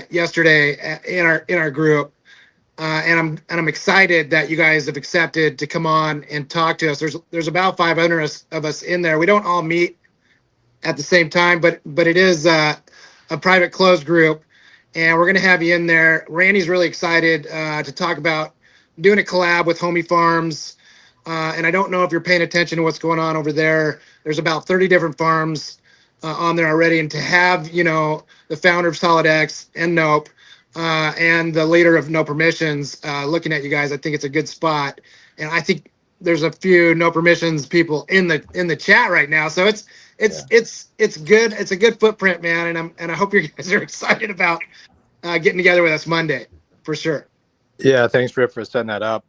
yesterday in our group, and I'm excited that you guys have accepted to come on and talk to us. There's about 500 of us in there. We don't all meet at the same time, but it is a private closed group. And we're going to have you in there. Randy's really excited to talk about doing a collab with Homie Farms. And I don't know if you're paying attention to what's going on over there. There's about 30 different farms on there already. And to have, the founder of SolidX and Nope and the leader of No Permissions looking at you guys, I think it's a good spot. And I think there's a few No Permissions people in the chat right now. So it's good. It's a good footprint, man. And I hope you guys are excited about getting together with us Monday for sure. yeah, thanks Rip for setting that up.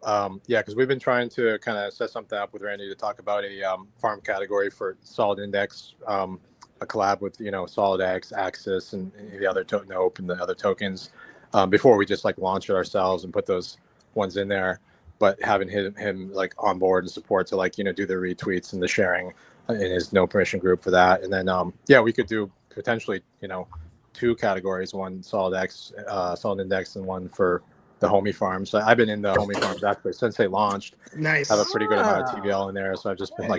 Because we've been trying to kind of set something up with Randy to talk about a farm category for Solid Index, a collab with SolidX, Axis, and the other Nope and the other tokens before we just launch it ourselves and put those ones in there. But having him on board and support to do the retweets and the sharing in his No Permission group for that. And then we could do potentially 2 categories, one SolidX, Solid Index, and one for the Homie Farms. So I've been in the Homie Farms actually since they launched. Nice. I have a pretty good amount of TVL in there, so I've just been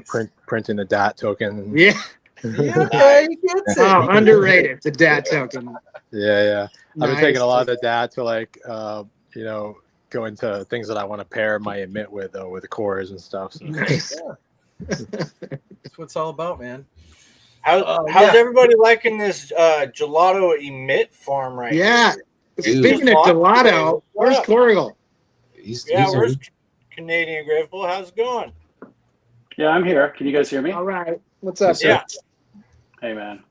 printing the DAT token. Yeah. Okay, he gets it. Oh, underrated, the DAT token. Yeah. I've been taking a lot of Nice. the DAT to go into things that I want to pair my Emit with the cores and stuff. So. Nice. That's what it's all about, man. How's everybody liking this gelato Emit farm right Yeah. here? Speaking of gelato, where's Corrigal? Where's Canadian Grateful? How's it going? Yeah, I'm here. Can you guys hear me? All right. What's up, Yeah. sir? Hey, man.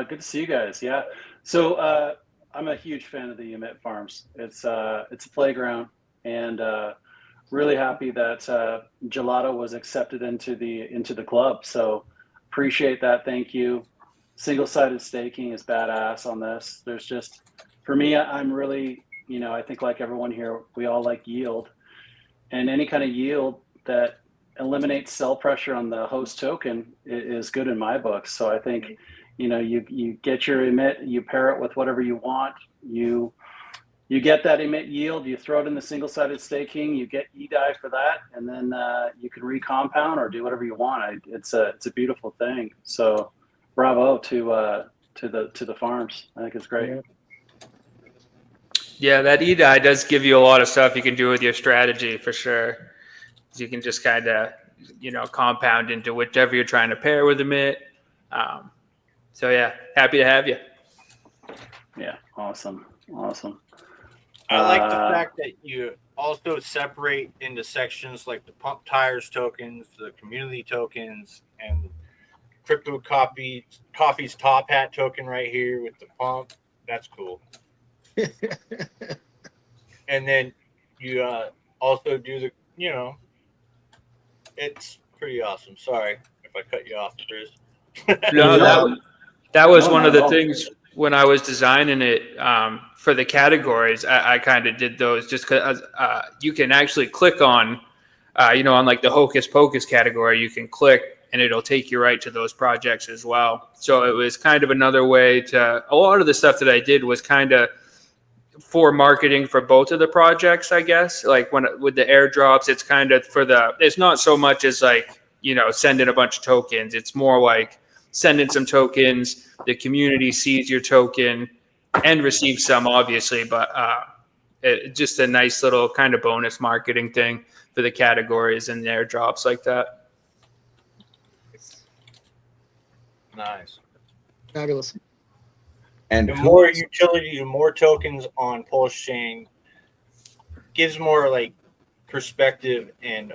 Good to see you guys. Yeah. So I'm a huge fan of the Emit Farms. It's a playground, and really happy that gelato was accepted into the club. So appreciate that. Thank you. Single-sided staking is badass on this. There's just, for me, I'm really, I think like everyone here, we all like yield, and any kind of yield that eliminates sell pressure on the host token is good in my book. So I think, you get your Emit, you pair it with whatever you want, you get that Emit yield, you throw it in the single-sided staking, you get EDI for that, and then you can recompound or do whatever you want. It's a beautiful thing. So bravo to the farms. I think it's great. Yeah, that EDI does give you a lot of stuff you can do with your strategy for sure. You can just kind of, compound into whichever you're trying to pair with Emit. So yeah, happy to have you. Yeah, awesome. I like the fact that you also separate into sections like the pump tires tokens, the community tokens, and crypto coffee's top hat token right here with the pump. That's cool. And then you also do the, it's pretty awesome. Sorry if I cut you off, Chris. No, that was No, one not of the at all. things when I was designing it for the categories. I kind of did those just because you can actually click on, on the Hocus Pocus category, you can click and it'll take you right to those projects as well. So it was kind of another way to, a lot of the stuff that I did was kind of for marketing for both of the projects, I guess. Like with the airdrops, it's kind of it's not so much as sending a bunch of tokens. It's more like sending some tokens, the community sees your token and receives some, obviously, but just a nice little kind of bonus marketing thing for the categories and the airdrops like that. Nice. Fabulous. And The more utility, the more tokens on PulseChain, gives more like perspective and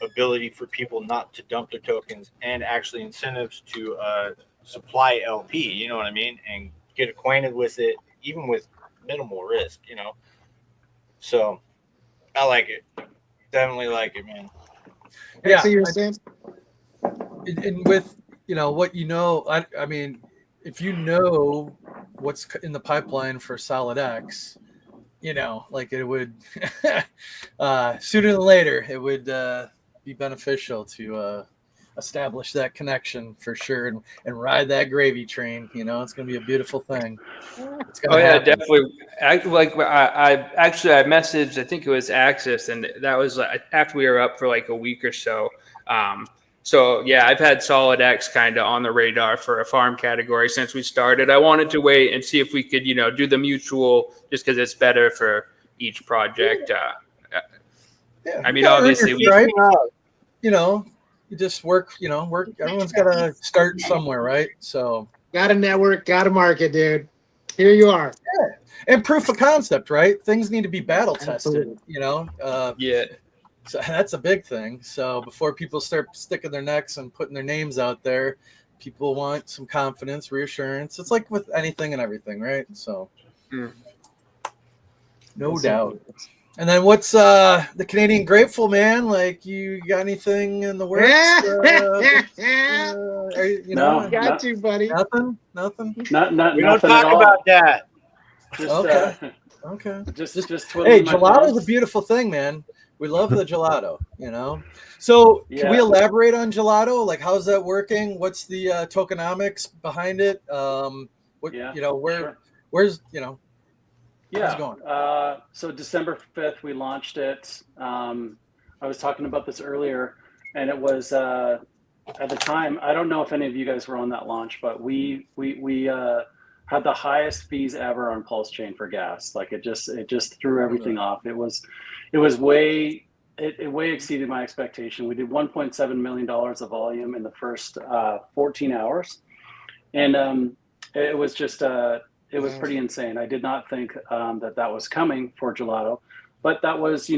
ability for people not to dump their tokens, and actually incentives to supply LP. You know what I mean, and get acquainted with it, even with minimal risk. You know, so I like it. Definitely like it, man. Yeah, So you're saying, and with what I mean, if you know what's in the pipeline for Solid X, like it would sooner than later it would be beneficial to establish that connection for sure, and ride that gravy train. It's going to be a beautiful thing. It's going Oh to yeah, happen. definitely. I messaged, I think it was Axis, and that was after we were up for like a week or so. So yeah, I've had Solid X kind of on the radar for a farm category since we started. I wanted to wait and see if we could, do the mutual, just because it's better for each project. Yeah, I mean, you gotta earn your obviously, stripe. You just work. Everyone's got to start somewhere, right? So got a network, got a market, dude. Here you are. yeah, and proof of concept, right? Things need to be battle tested. Absolutely. yeah. So that's a big thing. So before people start sticking their necks and putting their names out there, people want some confidence, reassurance. It's like with anything and everything, right? So no doubt. And then what's the Canadian Grateful, man? Like, you got anything in the works? No, got you, buddy. Nothing. not We don't nothing at talk all. about that. Just, Okay. just twiddling Hey, my gelato is thumbs. a beautiful thing, man. We love the gelato. So can we Yeah. elaborate on gelato? Like, how's that working? What's the tokenomics behind it? Yeah, where's how's Yeah. it going? So December 5th, we launched it. I was talking about this earlier, and it was at the time. I don't know if any of you guys were on that launch, but we had the highest fees ever on PulseChain for gas. Like it just threw everything off. It way exceeded my expectation. We did $1.7 million of volume in the first 14 hours, and it was just. It was pretty insane. I did not think that was coming for gelato, but that was, it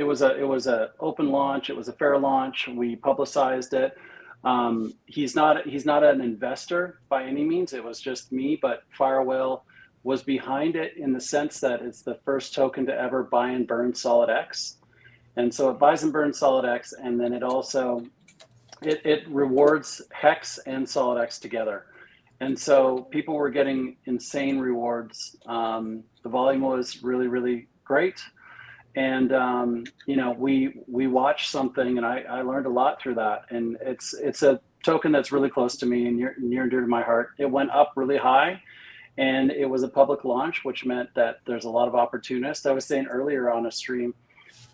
was a open launch. It was a fair launch. We publicized it. He's not an investor by any means. It was just me, but Firewhale was behind it in the sense that it's the first token to ever buy and burn Solid X, and so it buys and burns Solid X, and then it also it rewards Hex and Solid X together. And so people were getting insane rewards. The volume was really, really great. And, we watched something, and I learned a lot through that. And it's a token that's really close to me and near and dear to my heart. It went up really high, and it was a public launch, which meant that there's a lot of opportunists. I was saying earlier on a stream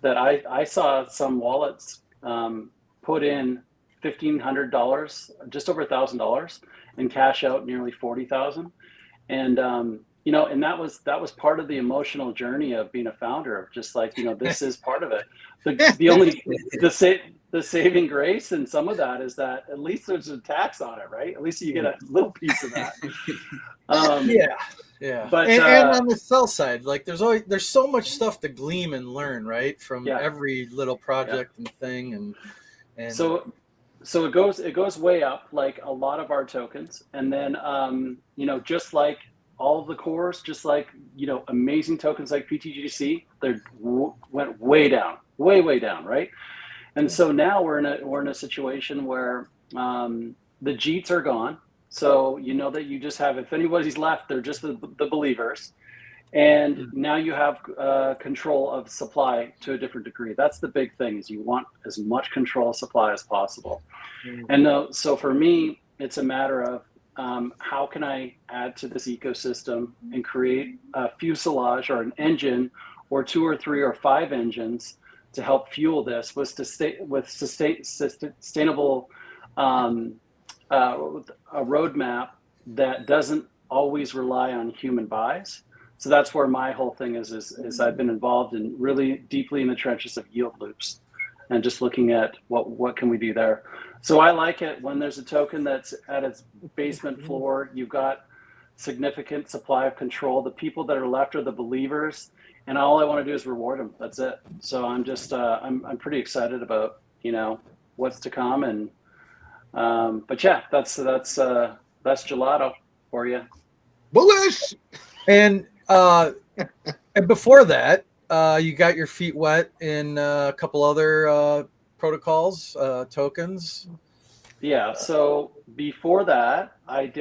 that I saw some wallets put in $1,500, just over $1,000, and cash out nearly 40,000. And and that was part of the emotional journey of being a founder, of just like, this is part of it. The saving grace in some of that is that at least there's a tax on it, right? At least you get a little piece of that. Yeah. But and on the sell side, like there's so much stuff to glean and learn, right, from every little project and thing, and so it goes way up, like a lot of our tokens, and then just like all of the cores, just like amazing tokens like PTGC, they went way down, way down, right? And so now we're in a situation where the Jeets are gone, so that you just have, if anybody's left, they're just the believers. And now you have control of supply to a different degree. That's the big thing, is you want as much control of supply as possible. And so for me, it's a matter of how can I add to this ecosystem and create a fuselage or an engine or 2 or 3 or 5 engines to help fuel this with sustainable a roadmap that doesn't always rely on human buys. So that's where my whole thing is I've been involved in really deeply in the trenches of yield loops and just looking at what can we do there. So I like it when there's a token that's at its basement floor. You've got significant supply of control. The people that are left are the believers, and all I want to do is reward them. That's it. So I'm just I'm pretty excited about what's to come, and but yeah, that's gelato for you. Bullish. And before that, you got your feet wet in a couple other protocols, tokens. Yeah. So before that, I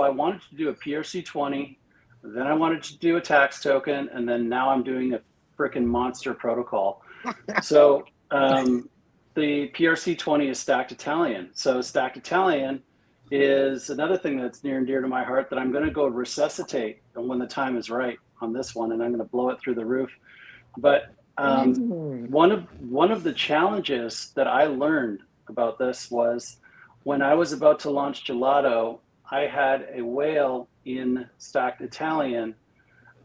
wanted to do a PRC20, then I wanted to do a tax token, and then now I'm doing a freaking monster protocol. So the PRC20 is stacked Italian. So stacked Italian is another thing that's near and dear to my heart that I'm going to go resuscitate when the time is right on this one, and I'm going to blow it through the roof. But one of the challenges that I learned about this was when I was about to launch Gelato, I had a whale in stacked Italian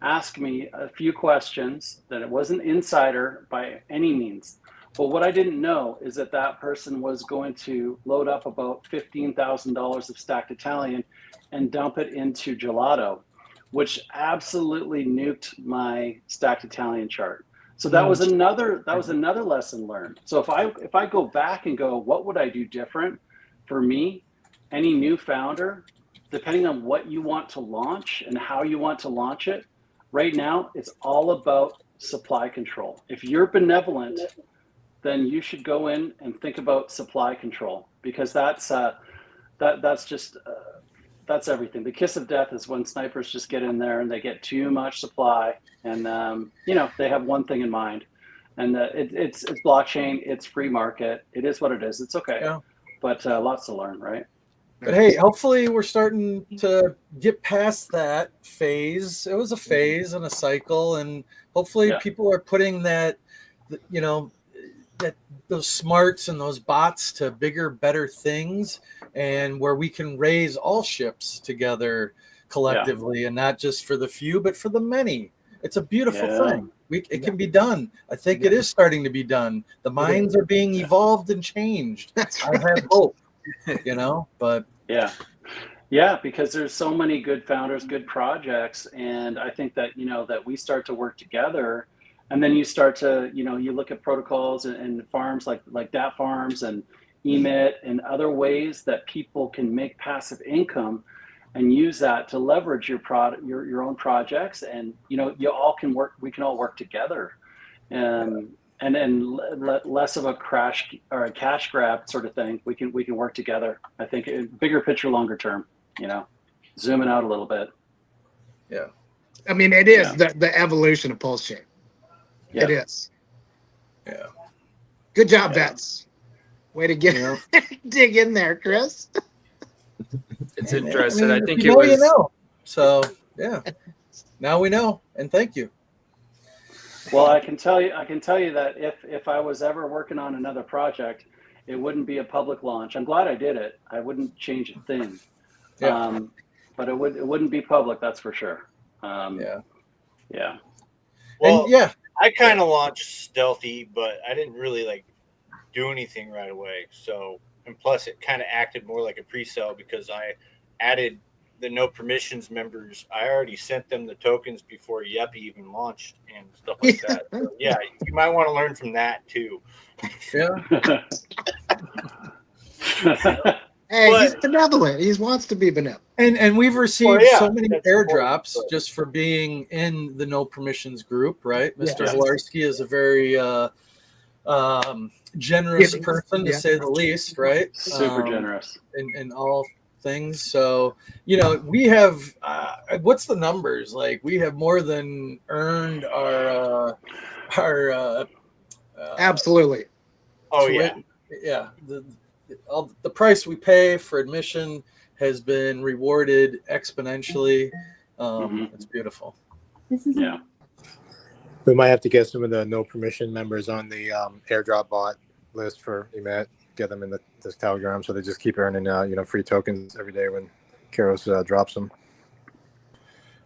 ask me a few questions that it wasn't insider by any means. But what I didn't know is that that person was going to load up about $15,000 of stacked Italian and dump it into Gelato, which absolutely nuked my stacked Italian chart. So that was another lesson learned. So if I go back and go, what would I do different? For me, any new founder, depending on what you want to launch and how you want to launch it, right now it's all about supply control. If you're benevolent, then you should go in and think about supply control, because that's everything. The kiss of death is when snipers just get in there and they get too much supply, and they have one thing in mind, and it's blockchain, it's free market, it is what it is. It's okay, yeah. But lots to learn, right? But hey, hopefully we're starting to get past that phase. It was a phase and a cycle, and hopefully people are putting that those smarts and those bots to bigger, better things, and where we can raise all ships together collectively, and not just for the few, but for the many. It's a beautiful thing. It can be done. I think it is starting to be done. The minds are being evolved and changed. I have hope, but yeah, because there's so many good founders, good projects, and I think that that we start to work together. And then you start to, you look at protocols and farms like DAT farms and Emit and other ways that people can make passive income and use that to leverage your own projects. And, you all can work, we can all work together. And then less of a crash or a cash grab sort of thing. We can work together. I think bigger picture, longer term, zooming out a little bit. Yeah. I mean, it is the evolution of PulseChain. Yeah. It is. Yeah. Good job, vets. Way to get dig in there, Chris. It's interesting. I think it was. So yeah, now we know, and thank you. Well, I can tell you that if I was ever working on another project, it wouldn't be a public launch. I'm glad I did it. I wouldn't change a thing. Yeah. But it wouldn't be public. That's for sure. Yeah. Well, and I kind of launched stealthy, but I didn't really do anything right away. So, and plus it kind of acted more like a pre-sale because I added the no permissions members. I already sent them the tokens before Yeppy even launched and stuff like that. So, yeah, you might want to learn from that too. Yeah. Hey, he's benevolent. He wants to be benevolent. And we've received so many airdrops just for being in the no permissions group, right? Mr. Hilarski is a very generous person, to say the least, right? Super generous in all things. So, we have what's the numbers? We have more than earned our absolutely. Oh yeah. Yeah. The price we pay for admission has been rewarded exponentially. It's beautiful. Yeah. We might have to get some of the no permission members on the airdrop bot list for Emit, get them in this Telegram, so they just keep earning free tokens every day when Keros drops them.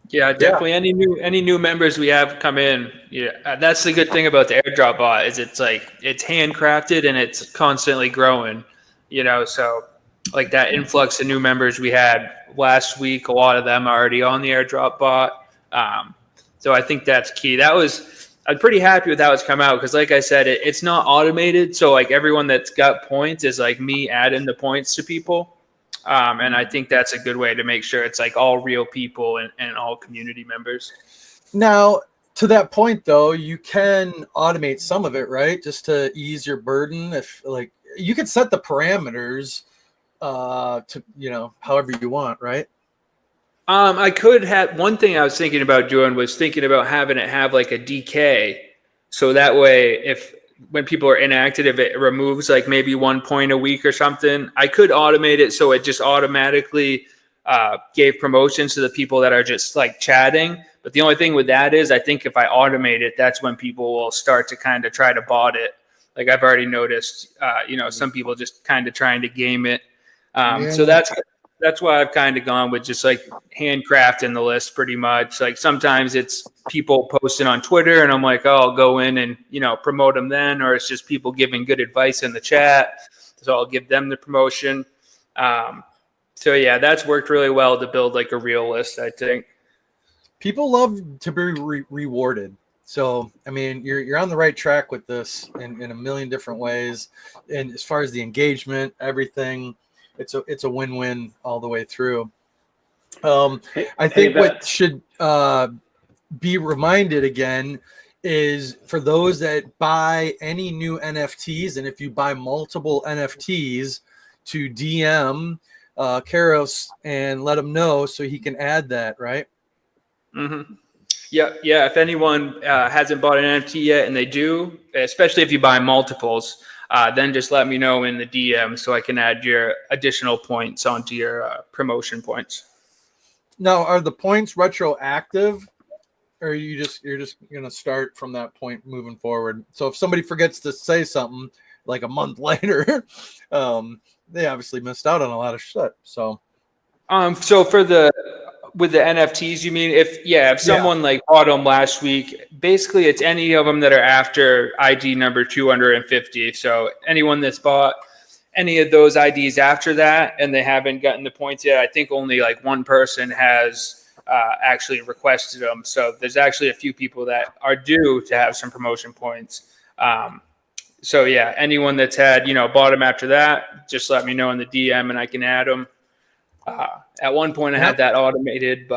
Yeah, definitely. Yeah. Any new members we have come in. Yeah, that's the good thing about the airdrop bot is it's handcrafted and it's constantly growing. So like that influx of new members we had last week. A lot of them are already on the airdrop bot. So I think that's key. I'm pretty happy with how it's come out because, like I said, it's not automated. So like everyone that's got points is like me adding the points to people. And I think that's a good way to make sure it's like all real people and all community members. Now, to that point, though, you can automate some of it, right? Just to ease your burden. If like you could set the parameters to, you know, however you want, right? I could have one thing I was thinking about doing was thinking about having it have like a DK. So that way, when people are inactive, if it removes like maybe 1 point a week or something, I could automate it so it just automatically gave promotions to the people that are just like chatting. But the only thing with that is I think if I automate it, that's when people will start to kind of try to bot it. Like I've already noticed, some people just kind of trying to game it. So that's why I've kind of gone with just like handcrafting the list pretty much. Like sometimes it's people posting on Twitter and I'm like, oh, I'll go in and, promote them then. Or it's just people giving good advice in the chat. So I'll give them the promotion. So yeah, that's worked really well to build like a real list, I think. People love to be rewarded. So, I mean, you're on the right track with this in a million different ways. And as far as the engagement, everything, it's a win-win all the way through. I think what should be reminded again is for those that buy any new NFTs, and if you buy multiple NFTs, to DM Karos and let him know so he can add that, right? Mm-hmm. Yeah. If anyone hasn't bought an NFT yet and they do, especially if you buy multiples, then just let me know in the DM so I can add your additional points onto your promotion points. Now, are the points retroactive, or you're just gonna start from that point moving forward? So if somebody forgets to say something like a month later, they obviously missed out on a lot of shit. So, so with the NFTs, you mean if someone like bought them last week, basically it's any of them that are after ID number 250. So anyone that's bought any of those IDs after that and they haven't gotten the points yet, I think only like one person has actually requested them. So there's actually a few people that are due to have some promotion points. So yeah, anyone that's had, bought them after that, just let me know in the DM and I can add them. At one point I had that automated,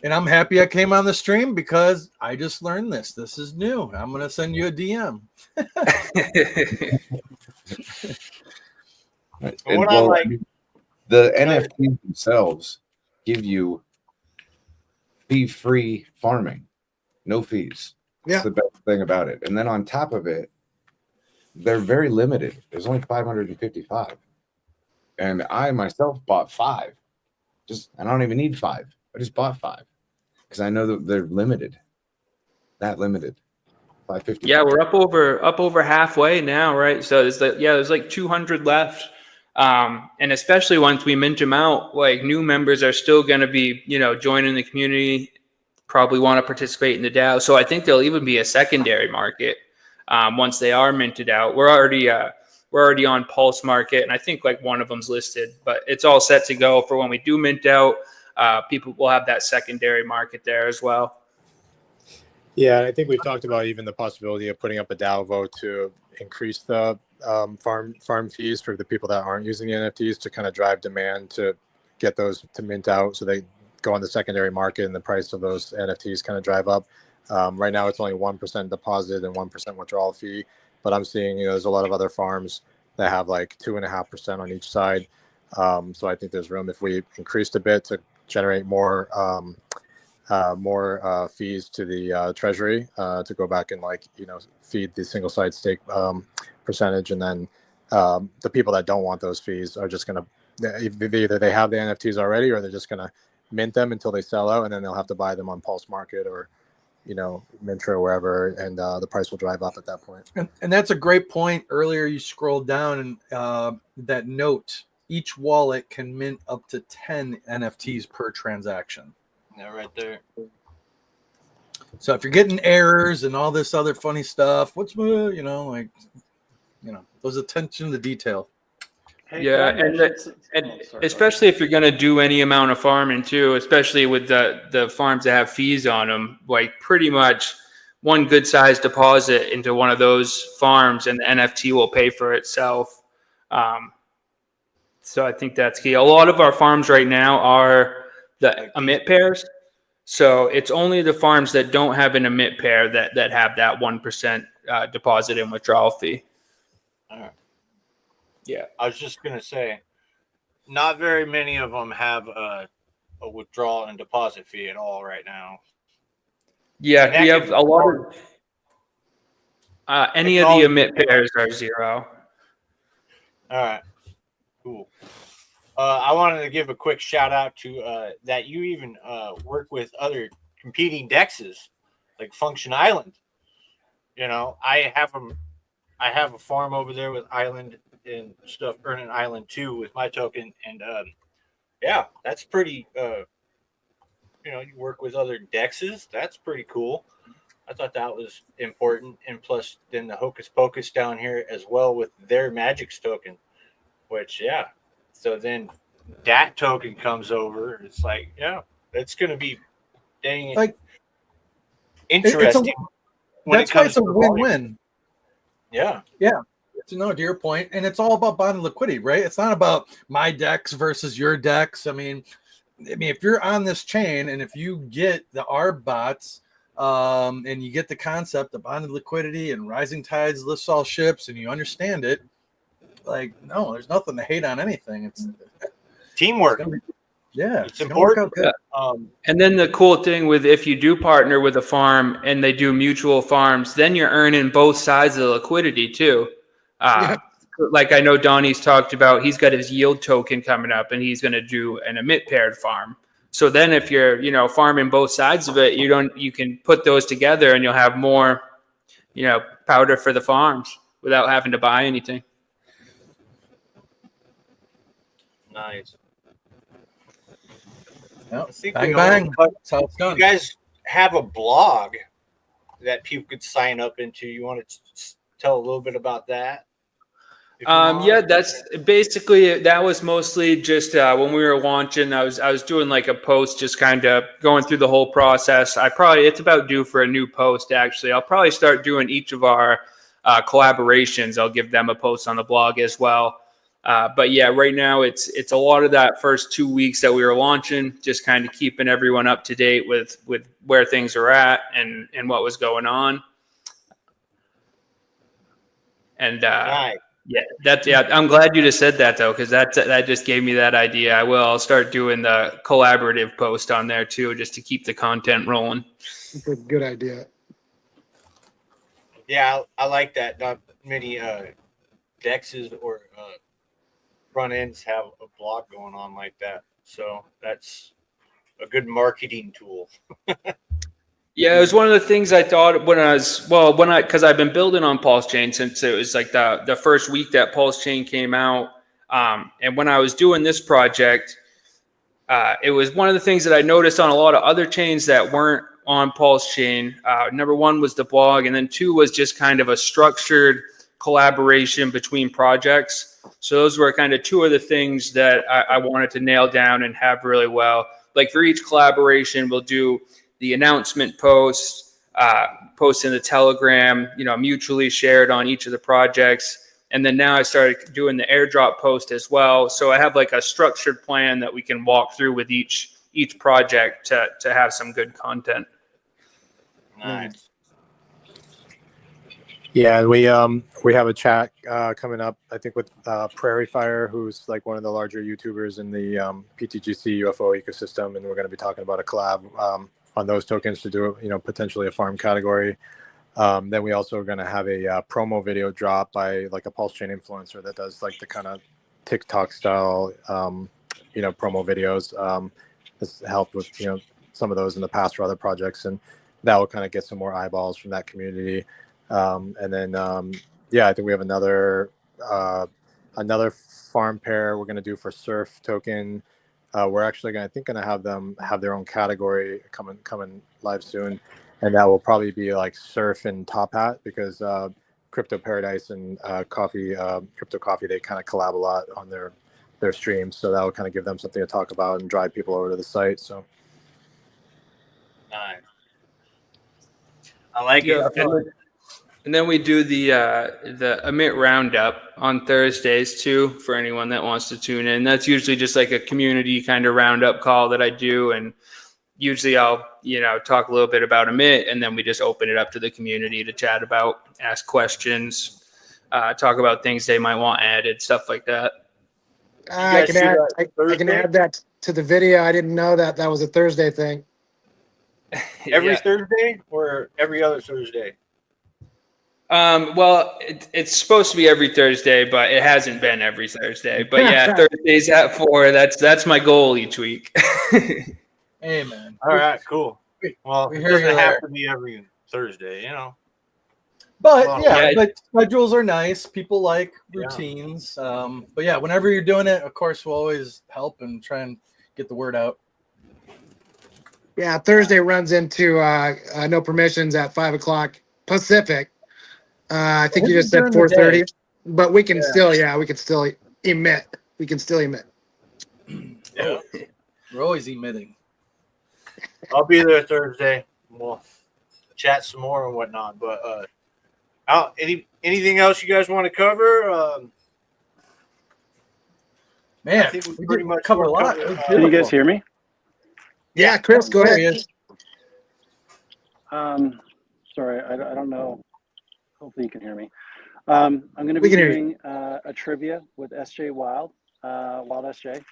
and I'm happy I came on the stream because I just learned this. This is new. I'm going to send you a DM. The NFTs themselves give you fee-free farming, no fees. Yeah. That's the best thing about it. And then on top of it, they're very limited. There's only 555. And I myself bought 5. I don't even need 5. I just bought 5 because I know that they're limited. That limited. 550. Yeah, we're up over halfway now, right? So there's like 200 left. And especially once we mint them out, like new members are still going to be, joining the community, probably want to participate in the DAO. So I think there'll even be a secondary market once they are minted out. We're already on Pulse Market, and I think like one of them's listed, but it's all set to go for when we do mint out. People will have that secondary market there as well. Yeah, and I think we've talked about even the possibility of putting up a DAO vote to increase the farm fees for the people that aren't using the NFTs to kind of drive demand to get those to mint out, so they go on the secondary market and the price of those NFTs kind of drive up. Right now, it's only 1% deposit and 1% withdrawal fee. But I'm seeing, there's a lot of other farms that have like 2.5% on each side. So I think there's room if we increased a bit to generate more fees to the treasury to go back and feed the single side stake percentage. And then the people that don't want those fees are just going to either they have the NFTs already or they're just going to mint them until they sell out, and then they'll have to buy them on Pulse Market or Mintra or wherever, and the price will drive up at that point. And that's a great point. Earlier you scrolled down and that note, each wallet can mint up to 10 NFTs per transaction. Yeah, right there. So if you're getting errors and all this other funny stuff, those attention to detail. Hey, can Yeah, I and mention? and Oh, sorry. especially if you're going to do any amount of farming too, especially with the farms that have fees on them, like pretty much one good sized deposit into one of those farms and the NFT will pay for itself. Um, so I think that's key. A lot of our farms right now are the emit pairs. So it's only the farms that don't have an emit pair that have that 1% deposit and withdrawal fee. All right. Yeah. I was just gonna say, not very many of them have a withdrawal and deposit fee at all right now. Yeah, we have a lot of any of the emit pairs are 0. All right, cool. I wanted to give a quick shout out to that you even work with other competing dexes like Function Island. You know, I have a farm over there with Island and stuff, Earning Island 2 with my token, and yeah, that's pretty. You work with other dexes. That's pretty cool. I thought that was important, and plus, then the Hocus Pocus down here as well with their Magic's token, which yeah. So then that token comes over. It's like yeah, it's going to be dang Like interesting. That's why it's a win-win. Yeah. Yeah. To your point, and it's all about bonded liquidity, right? It's not about my decks versus your decks. I mean, if you're on this chain and if you get the ARB bots, and you get the concept of bonded liquidity and rising tides lifts all ships, and you understand it, like no, there's nothing to hate on anything. It's teamwork. It's important. And then the cool thing with if you do partner with a farm and they do mutual farms, then you're earning both sides of the liquidity too. Like I know Donnie's talked about, he's got his yield token coming up and he's going to do an emit paired farm. So then if you're, farming both sides of it, you can put those together and you'll have more, powder for the farms without having to buy anything. Nice. Yep. I think bang, bang. That's how it's done. You guys have a blog that people could sign up into. You want to tell a little bit about that? Yeah, that's basically, that was mostly just when we were launching, I was doing like a post, just kind of going through the whole process. It's about due for a new post. Actually, I'll probably start doing each of our collaborations. I'll give them a post on the blog as well. But yeah, right now it's a lot of that first 2 weeks that we were launching, just kind of keeping everyone up to date with where things are at and what was going on. And I'm glad you just said that though, because that just gave me that idea. I'll start doing the collaborative post on there too, just to keep the content rolling. Good idea. Yeah, I like that. Not many dexes or front ends have a blog going on like that, so that's a good marketing tool. Yeah, it was one of the things I thought because I've been building on PulseChain since it was like the first week that PulseChain came out. And when I was doing this project, it was one of the things that I noticed on a lot of other chains that weren't on PulseChain. Number one was the blog, and then two was just kind of a structured collaboration between projects. So those were kind of two of the things that I wanted to nail down and have really well. Like for each collaboration, we'll do the announcement post in the Telegram, mutually shared on each of the projects. And then now I started doing the airdrop post as well. So I have like a structured plan that we can walk through with each project to have some good content. Nice. Yeah, we have a chat coming up, I think, with Prairie Fire, who's like one of the larger YouTubers in the PTGC UFO ecosystem, and we're going to be talking about a collab on those tokens to do, potentially a farm category. Then we also are going to have a promo video drop by like a PulseChain influencer that does like the kind of TikTok style, promo videos. Has helped with some of those in the past for other projects, and that will kind of get some more eyeballs from that community. And then, I think we have another farm pair we're going to do for Surf token. We're actually going to have them have their own category coming live soon. And that will probably be like Surf and Top Hat, because Crypto Paradise and Coffee, Crypto Coffee, they kind of collab a lot on their streams, so that will kind of give them something to talk about and drive people over to the site. So Nice. I like Yeah, it. and then we do the Emit roundup on Thursdays too for anyone that wants to tune in. That's usually just like a community kind of roundup call that I do, and usually I'll talk a little bit about Emit, and then we just open it up to the community to chat about, ask questions, talk about things they might want added, stuff like that. I can add that to the video. I didn't know that was a Thursday thing. Every Yeah. Thursday or every other Thursday? Well, it's supposed to be every Thursday, but it hasn't been every Thursday. But yeah, Thursdays at 4. That's my goal each week. Hey, man. All right, cool. Well, we it hear doesn't you have there. to be every Thursday, But Yeah. but schedules are nice. People like routines. But yeah, whenever you're doing it, of course, we'll always help and try and get the word out. Yeah, Thursday runs into no permissions at 5 o'clock Pacific. I think you just said During the 4:30, day. but we can still emit. We can still emit. Yeah. We're always emitting. I'll be there Thursday. We'll chat some more and whatnot. But anything else you guys want to cover? Man, I think we we pretty did much cover a lot. covered, It was Can you guys beautiful. hear me? Yeah, Chris, go There he ahead. is. Sorry, I don't know. Hopefully you can hear me. I'm going to We be can hear doing a trivia with SJ Wild, Wild SJ,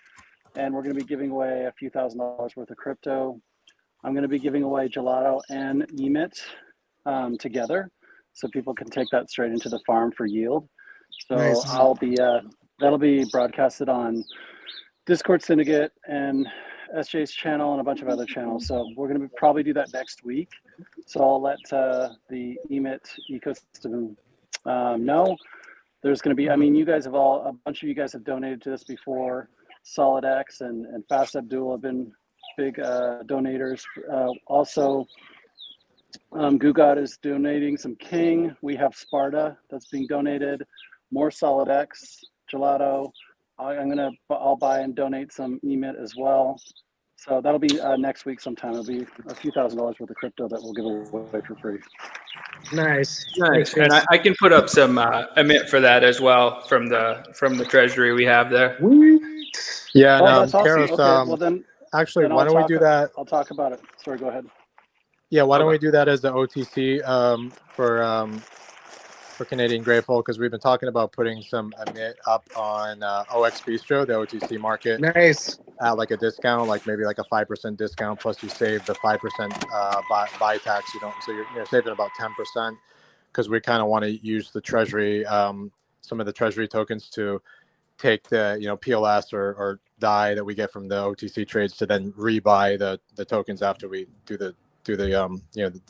and we're going to be giving away a few $1,000s worth of crypto. I'm going to be giving away gelato and Emit together, so people can take that straight into the farm for yield. So Nice. I'll be that'll be broadcasted on Discord Syndicate and SJ's channel and a bunch of other channels. So we're going to probably do that next week. So I'll let the Emit ecosystem know. There's going to be, you guys have a bunch of you guys have donated to this before. SolidX and Fast Abdul have been big donators. Also, Gugat is donating some King. We have Sparta that's being donated. More SolidX, Gelato. I'll buy and donate some Emit as well. So that'll be next week sometime. It'll be a few $1,000s worth of crypto that we'll give away for free. Nice. Nice. And I can put up some Emit for that as well from the treasury we have there. yeah, Oh, no, that's awesome. Karis, Okay, well then actually, then why don't we do that? I'll talk about it. Sorry, go ahead. Yeah, why don't we do that as the OTC for Canadian Grateful, because we've been talking about putting some Emit up on OX Bistro, the OTC market, Nice. at like a discount, like maybe like a 5% discount, plus you save the 5% buy tax. So you're saving about 10%, because we kind of want to use the treasury, some of the treasury tokens to take the PLS or DAI that we get from the OTC trades to then rebuy the tokens after we do the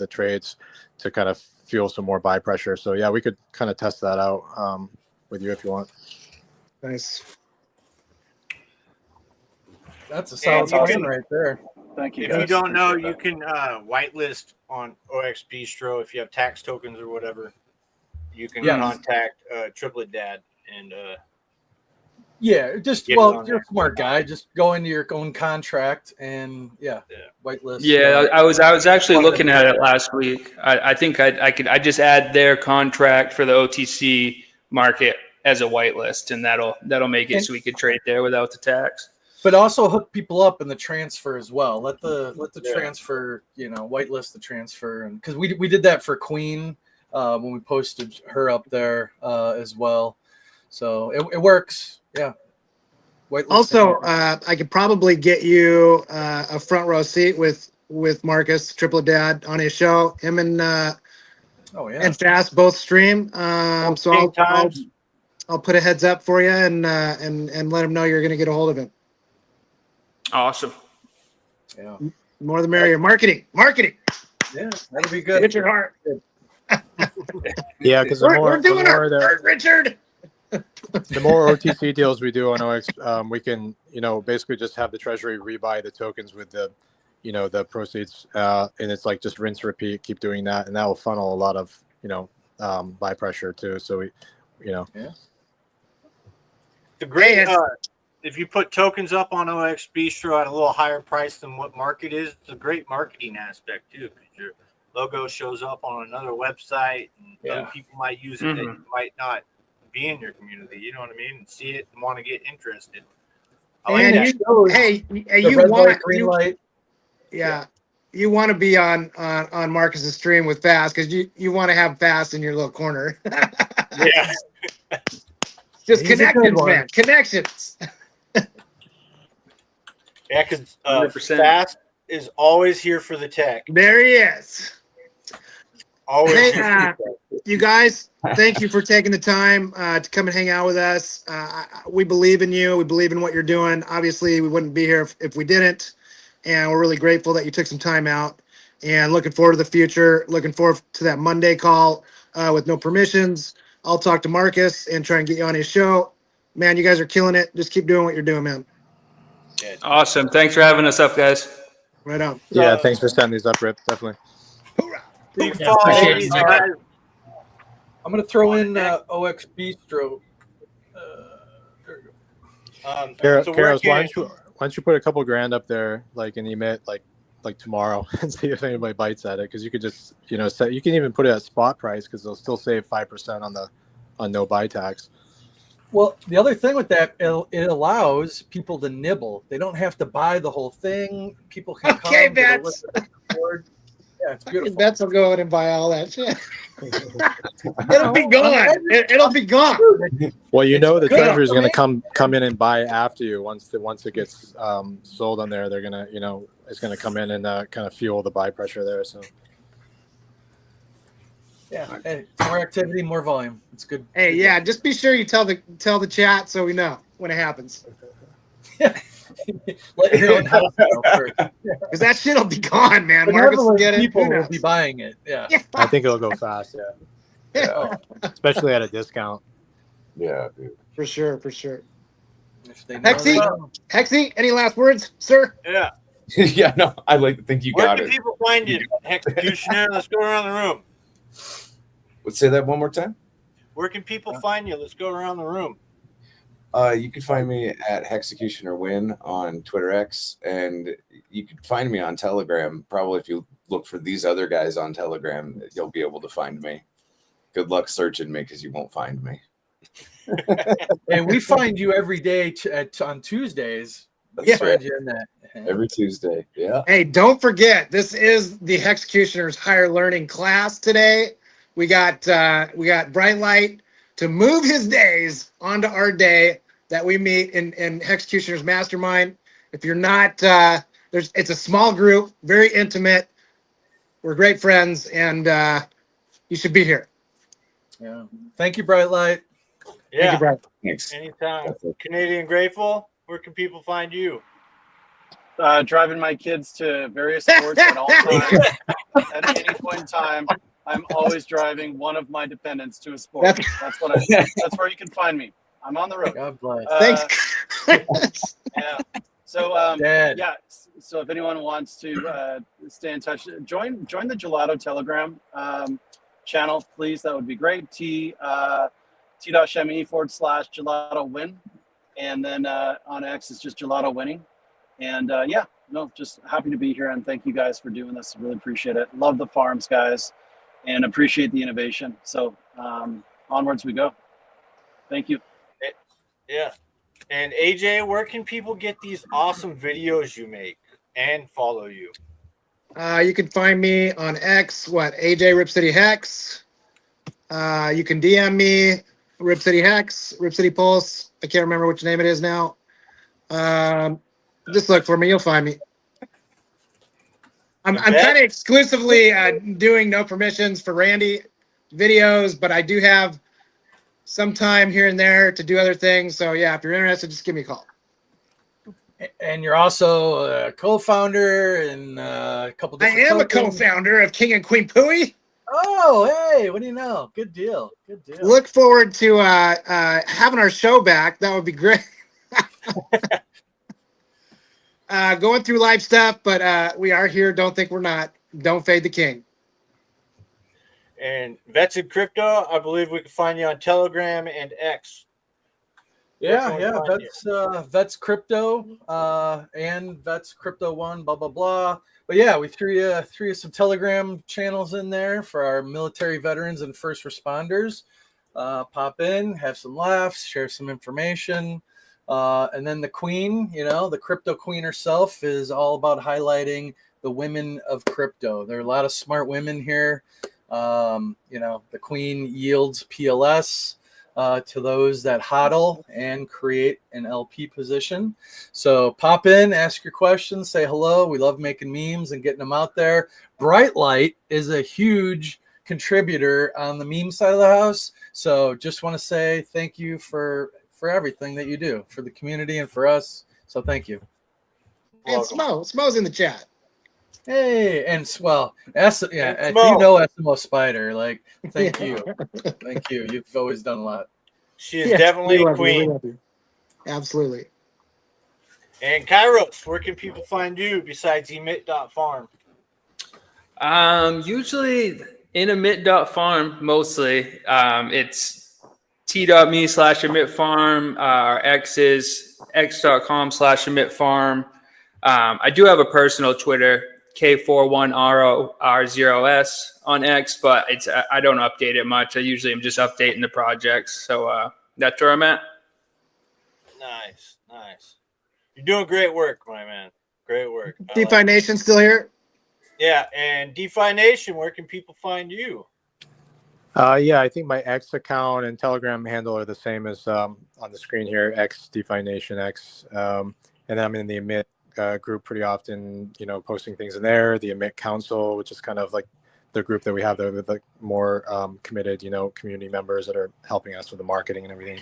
trades to kind of fuel some more buy pressure. So yeah, we could kind of test that out with you if you want. Nice. That's a solid And option right there. Thank you. If guys. you don't know, Appreciate you that. can whitelist on OX Bistro if you have tax tokens or whatever. You can Yes. contact Triplet Dad and Yeah, just Get it well, on you're there. a smart guy. Just go into your own contract and whitelist. Yeah, I was actually looking at it last week. I think I just add their contract for the OTC market as a whitelist, and that'll make it so we could trade there without the tax. But also hook people up in the transfer as well. Let the transfer, whitelist the transfer, and because we did that for Queen when we posted her up there as well. So it works. Yeah. Whitelisting. Also, I could probably get you a front row seat with Marcus Triple Dad on his show. Him and and Fast both stream. So I'll put a heads up for you and let him know you're going to get a hold of him. Awesome. Yeah. More the merrier. Marketing. Yeah, that'll be good. Hit your heart. Yeah, because We're doing our part, Richard. The more OTC deals we do on OX, we can, basically just have the treasury rebuy the tokens with the, the proceeds, and it's like just rinse, repeat, keep doing that, and that will funnel a lot of buy pressure too. So we, you know, The great if you put tokens up on OX Bistro at a little higher price than what market is, it's a great marketing aspect too, because your logo shows up on another website and other people might use it that you might not be in your community. You know what I mean? And see it and want to get interested. I like that. You red want light, green light. Yeah. You want to be on Marcus's stream with Fast because you want to have Fast in your little corner. Yeah. Just connections, man. Connections. Yeah, because Fast is always here for the tech. There he is. Always. Hey, you guys, thank you for taking the time to come and hang out with us. We believe in you. We believe in what you're doing. Obviously, we wouldn't be here if we didn't. And we're really grateful that you took some time out. And looking forward to the future. Looking forward to that Monday call with no permissions. I'll talk to Marcus and try and get you on his show. Man, you guys are killing it. Just keep doing what you're doing, man. Awesome. Thanks for having us up, guys. Right on. Yeah, thanks for setting these up, Rip. Definitely. Appreciate it. I'm going to throw in OX Bistro. There you go. Karos, why don't you put a couple grand up there, like in Emit, like tomorrow, and see if anybody bites at it? Because you could just, you know, you can even put it at spot price because they'll still save 5% on no buy tax. Well, the other thing with that, it allows people to nibble. They don't have to buy the whole thing. People can come. Okay, Bets. Yeah, it's beautiful. Bets will go in and buy all that shit. It'll be gone. It'll be gone. Well, you know the treasury is going to come in and buy after you once it gets sold on there. They're gonna, you know, it's going to come in and kind of fuel the buy pressure there. So yeah, hey, more activity, more volume. It's good. Hey, yeah, just be sure you tell the chat so we know when it happens. Let everyone else know first. Because that shit'll be gone, man. But Marcus will get it. people will be buying it. Yeah. I think it'll go fast. Yeah. Especially at a discount. Yeah, dude. For sure, for sure. If they know Hexy, any last words, sir? Yeah. Yeah, no, I like to think you Where got can it. people find you, Executioner? Let's go around the room. Let's say that one more time. Where can people find you? Let's go around the room. You can find me at HexecutionerWin on Twitter X, and you can find me on Telegram. Probably if you look for these other guys on Telegram, you'll be able to find me. Good luck searching me because you won't find me. And we find you every day on Tuesdays. That's right. You in that. Every Tuesday. Yeah. Hey, don't forget, this is the Hexecutioner's Higher Learning class today. We got Brightlight to move his days onto our day that we meet in Hexecutioner's Mastermind. If you're not, it's a small group, very intimate. We're great friends, and you should be here. Yeah. Thank you, Brightlight. Yeah. Thank you, Brad. Thanks. Anytime. Canadian Grateful, where can people find you? Driving my kids to various sports at all times. At any point in time, I'm always driving one of my dependents to a sport. That's where you can find me. I'm on the road. God bless. Thanks. Yeah. So yeah. So if anyone wants to stay in touch, join the Gelato Telegram channel, please. That would be great. t.shemi/Gelato Win, and then on X it's just Gelato Winning. And yeah, no, just happy to be here, and thank you guys for doing this. Really appreciate it. Love the farms, guys, and appreciate the innovation. So onwards we go. Thank you. Yeah. And AJ, where can people get these awesome videos you make and follow you? You can find me on X, AJ Rip City Hex. You can DM me, Rip City Hex, Rip City Pulse. I can't remember which name it is now. Just look for me, you'll find me. I'm kind of exclusively doing no permissions for Randy videos, but I do have some time here and there to do other things. So yeah, if you're interested, just give me a call. And you're also a co-founder and a couple different I am tokens. a co-founder of King and Queen Pooey. Oh, hey, what do you know? Good deal. Good deal. Look forward to having our show back. That would be great. Going through live stuff, but we are here. Don't think we're not. Don't fade the king. And Vets in Crypto, I believe we can find you on Telegram and X. Yeah. Vets Crypto and Vets Crypto 1, blah, blah, blah. But yeah, we threw you some Telegram channels in there for our military veterans and first responders. Pop in, have some laughs, share some information. And then the queen, the crypto queen herself is all about highlighting the women of crypto. There are a lot of smart women here. The queen yields PLS to those that hodl and create an LP position. So pop in, ask your questions, say hello. We love making memes and getting them out there. Brightlight is a huge contributor on the meme side of the house. So just want to say thank you for everything that you do for the community and for us. So thank you. And Smo's in the chat. Hey, and if you know SMO Spider, like, thank you. Thank you. You've always done a lot. She is definitely a queen. Absolutely. And Kairos, where can people find you besides emit.farm? Usually in emit.farm, mostly. It's t.me/emitfarm. Our X is x.com/emitfarm. I do have a personal Twitter, K41ROR0S on X, but I don't update it much. I usually am just updating the projects. So that's where I'm at. Nice. You're doing great work, my man. Great work. DeFi Nation still here? Yeah, and DeFi Nation, where can people find you? I think my X account and Telegram handle are the same as on the screen here, X DeFi Nation X. And then I'm in the Emit group pretty often, posting things in there. The Emit Council, which is kind of like the group that we have there with like more committed, community members that are helping us with the marketing and everything.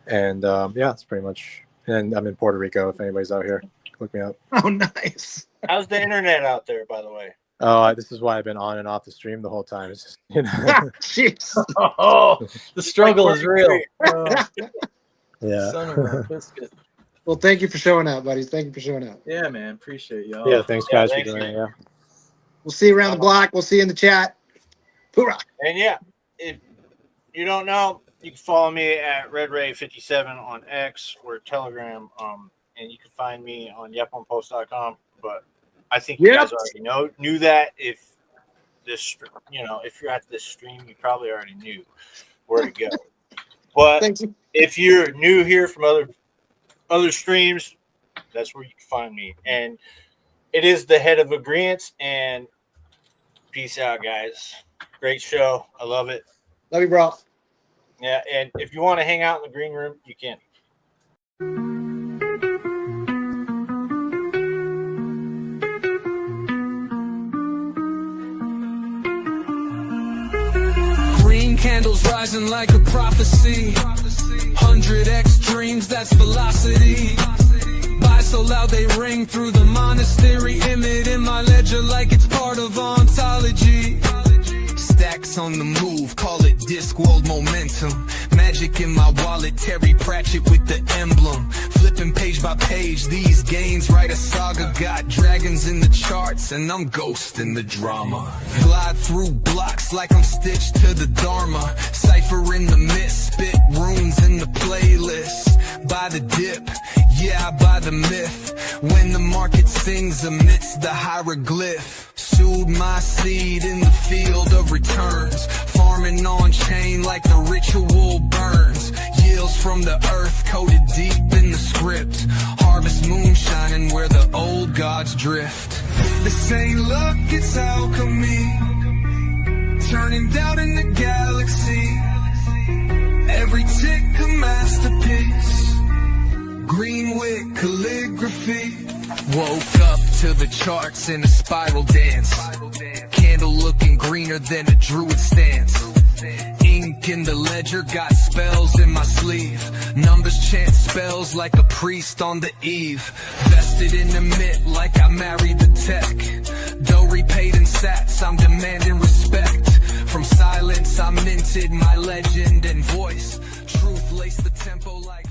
And it's pretty much. And I'm in Puerto Rico. If anybody's out here, look me up. Oh, nice. How's the internet out there, by the way? Oh, this is why I've been on and off the stream the whole time. It's just, Jeez. Oh, the struggle is real. Yeah. Son of a biscuit. Well, thank you for showing up, buddies. Thank you for showing up. Yeah, man. Appreciate y'all. Yeah, thanks guys for doing it. Yeah. We'll see you around the block. We'll see you in the chat. Hoorah. And if you don't know, you can follow me at RedRay57 on X or Telegram. And you can find me on yeponpost.com. But I think you guys already knew that. If you're at this stream, you probably already knew where to go. But if you're new here from other streams, that's where you can find me. And it is the Head of Agreeance. And peace out, guys. Great show. I love it. Love you, bro. Yeah, and if you want to hang out in the green room, you can. Green candles rising like a prophecy. 100x dreams, that's velocity. Buy so loud they ring through the monastery. Emit in my ledger like it's part of ontology. Stacks on the move, call it Discworld momentum. Magic in my wallet, Terry Pratchett with the emblem. Flipping page by page, these gains write a saga. Got dragons in the charts, and I'm ghosting the drama. Glide through blocks like I'm stitched to the Dharma. Cipher in the mist, spit runes in the playlist. By the dip, yeah, by the myth. When the market sings amidst the hieroglyph. Sowed my seed in the field of returns. Farming on chain like the ritual burns. Yields from the earth coated deep in the script. Harvest moonshining where the old gods drift. This ain't luck, it's alchemy. Turning doubt into galaxy. Every tick a masterpiece. Green wick calligraphy. Woke up to the charts in a spiral dance. Candle looking greener than a druid stance. Ink in the ledger, got spells in my sleeve. Numbers chant spells like a priest on the eve. Vested in the Emit like I married the tech. Though repaid in sats, I'm demanding respect. From silence, I minted my legend and voice. Truth laced the tempo like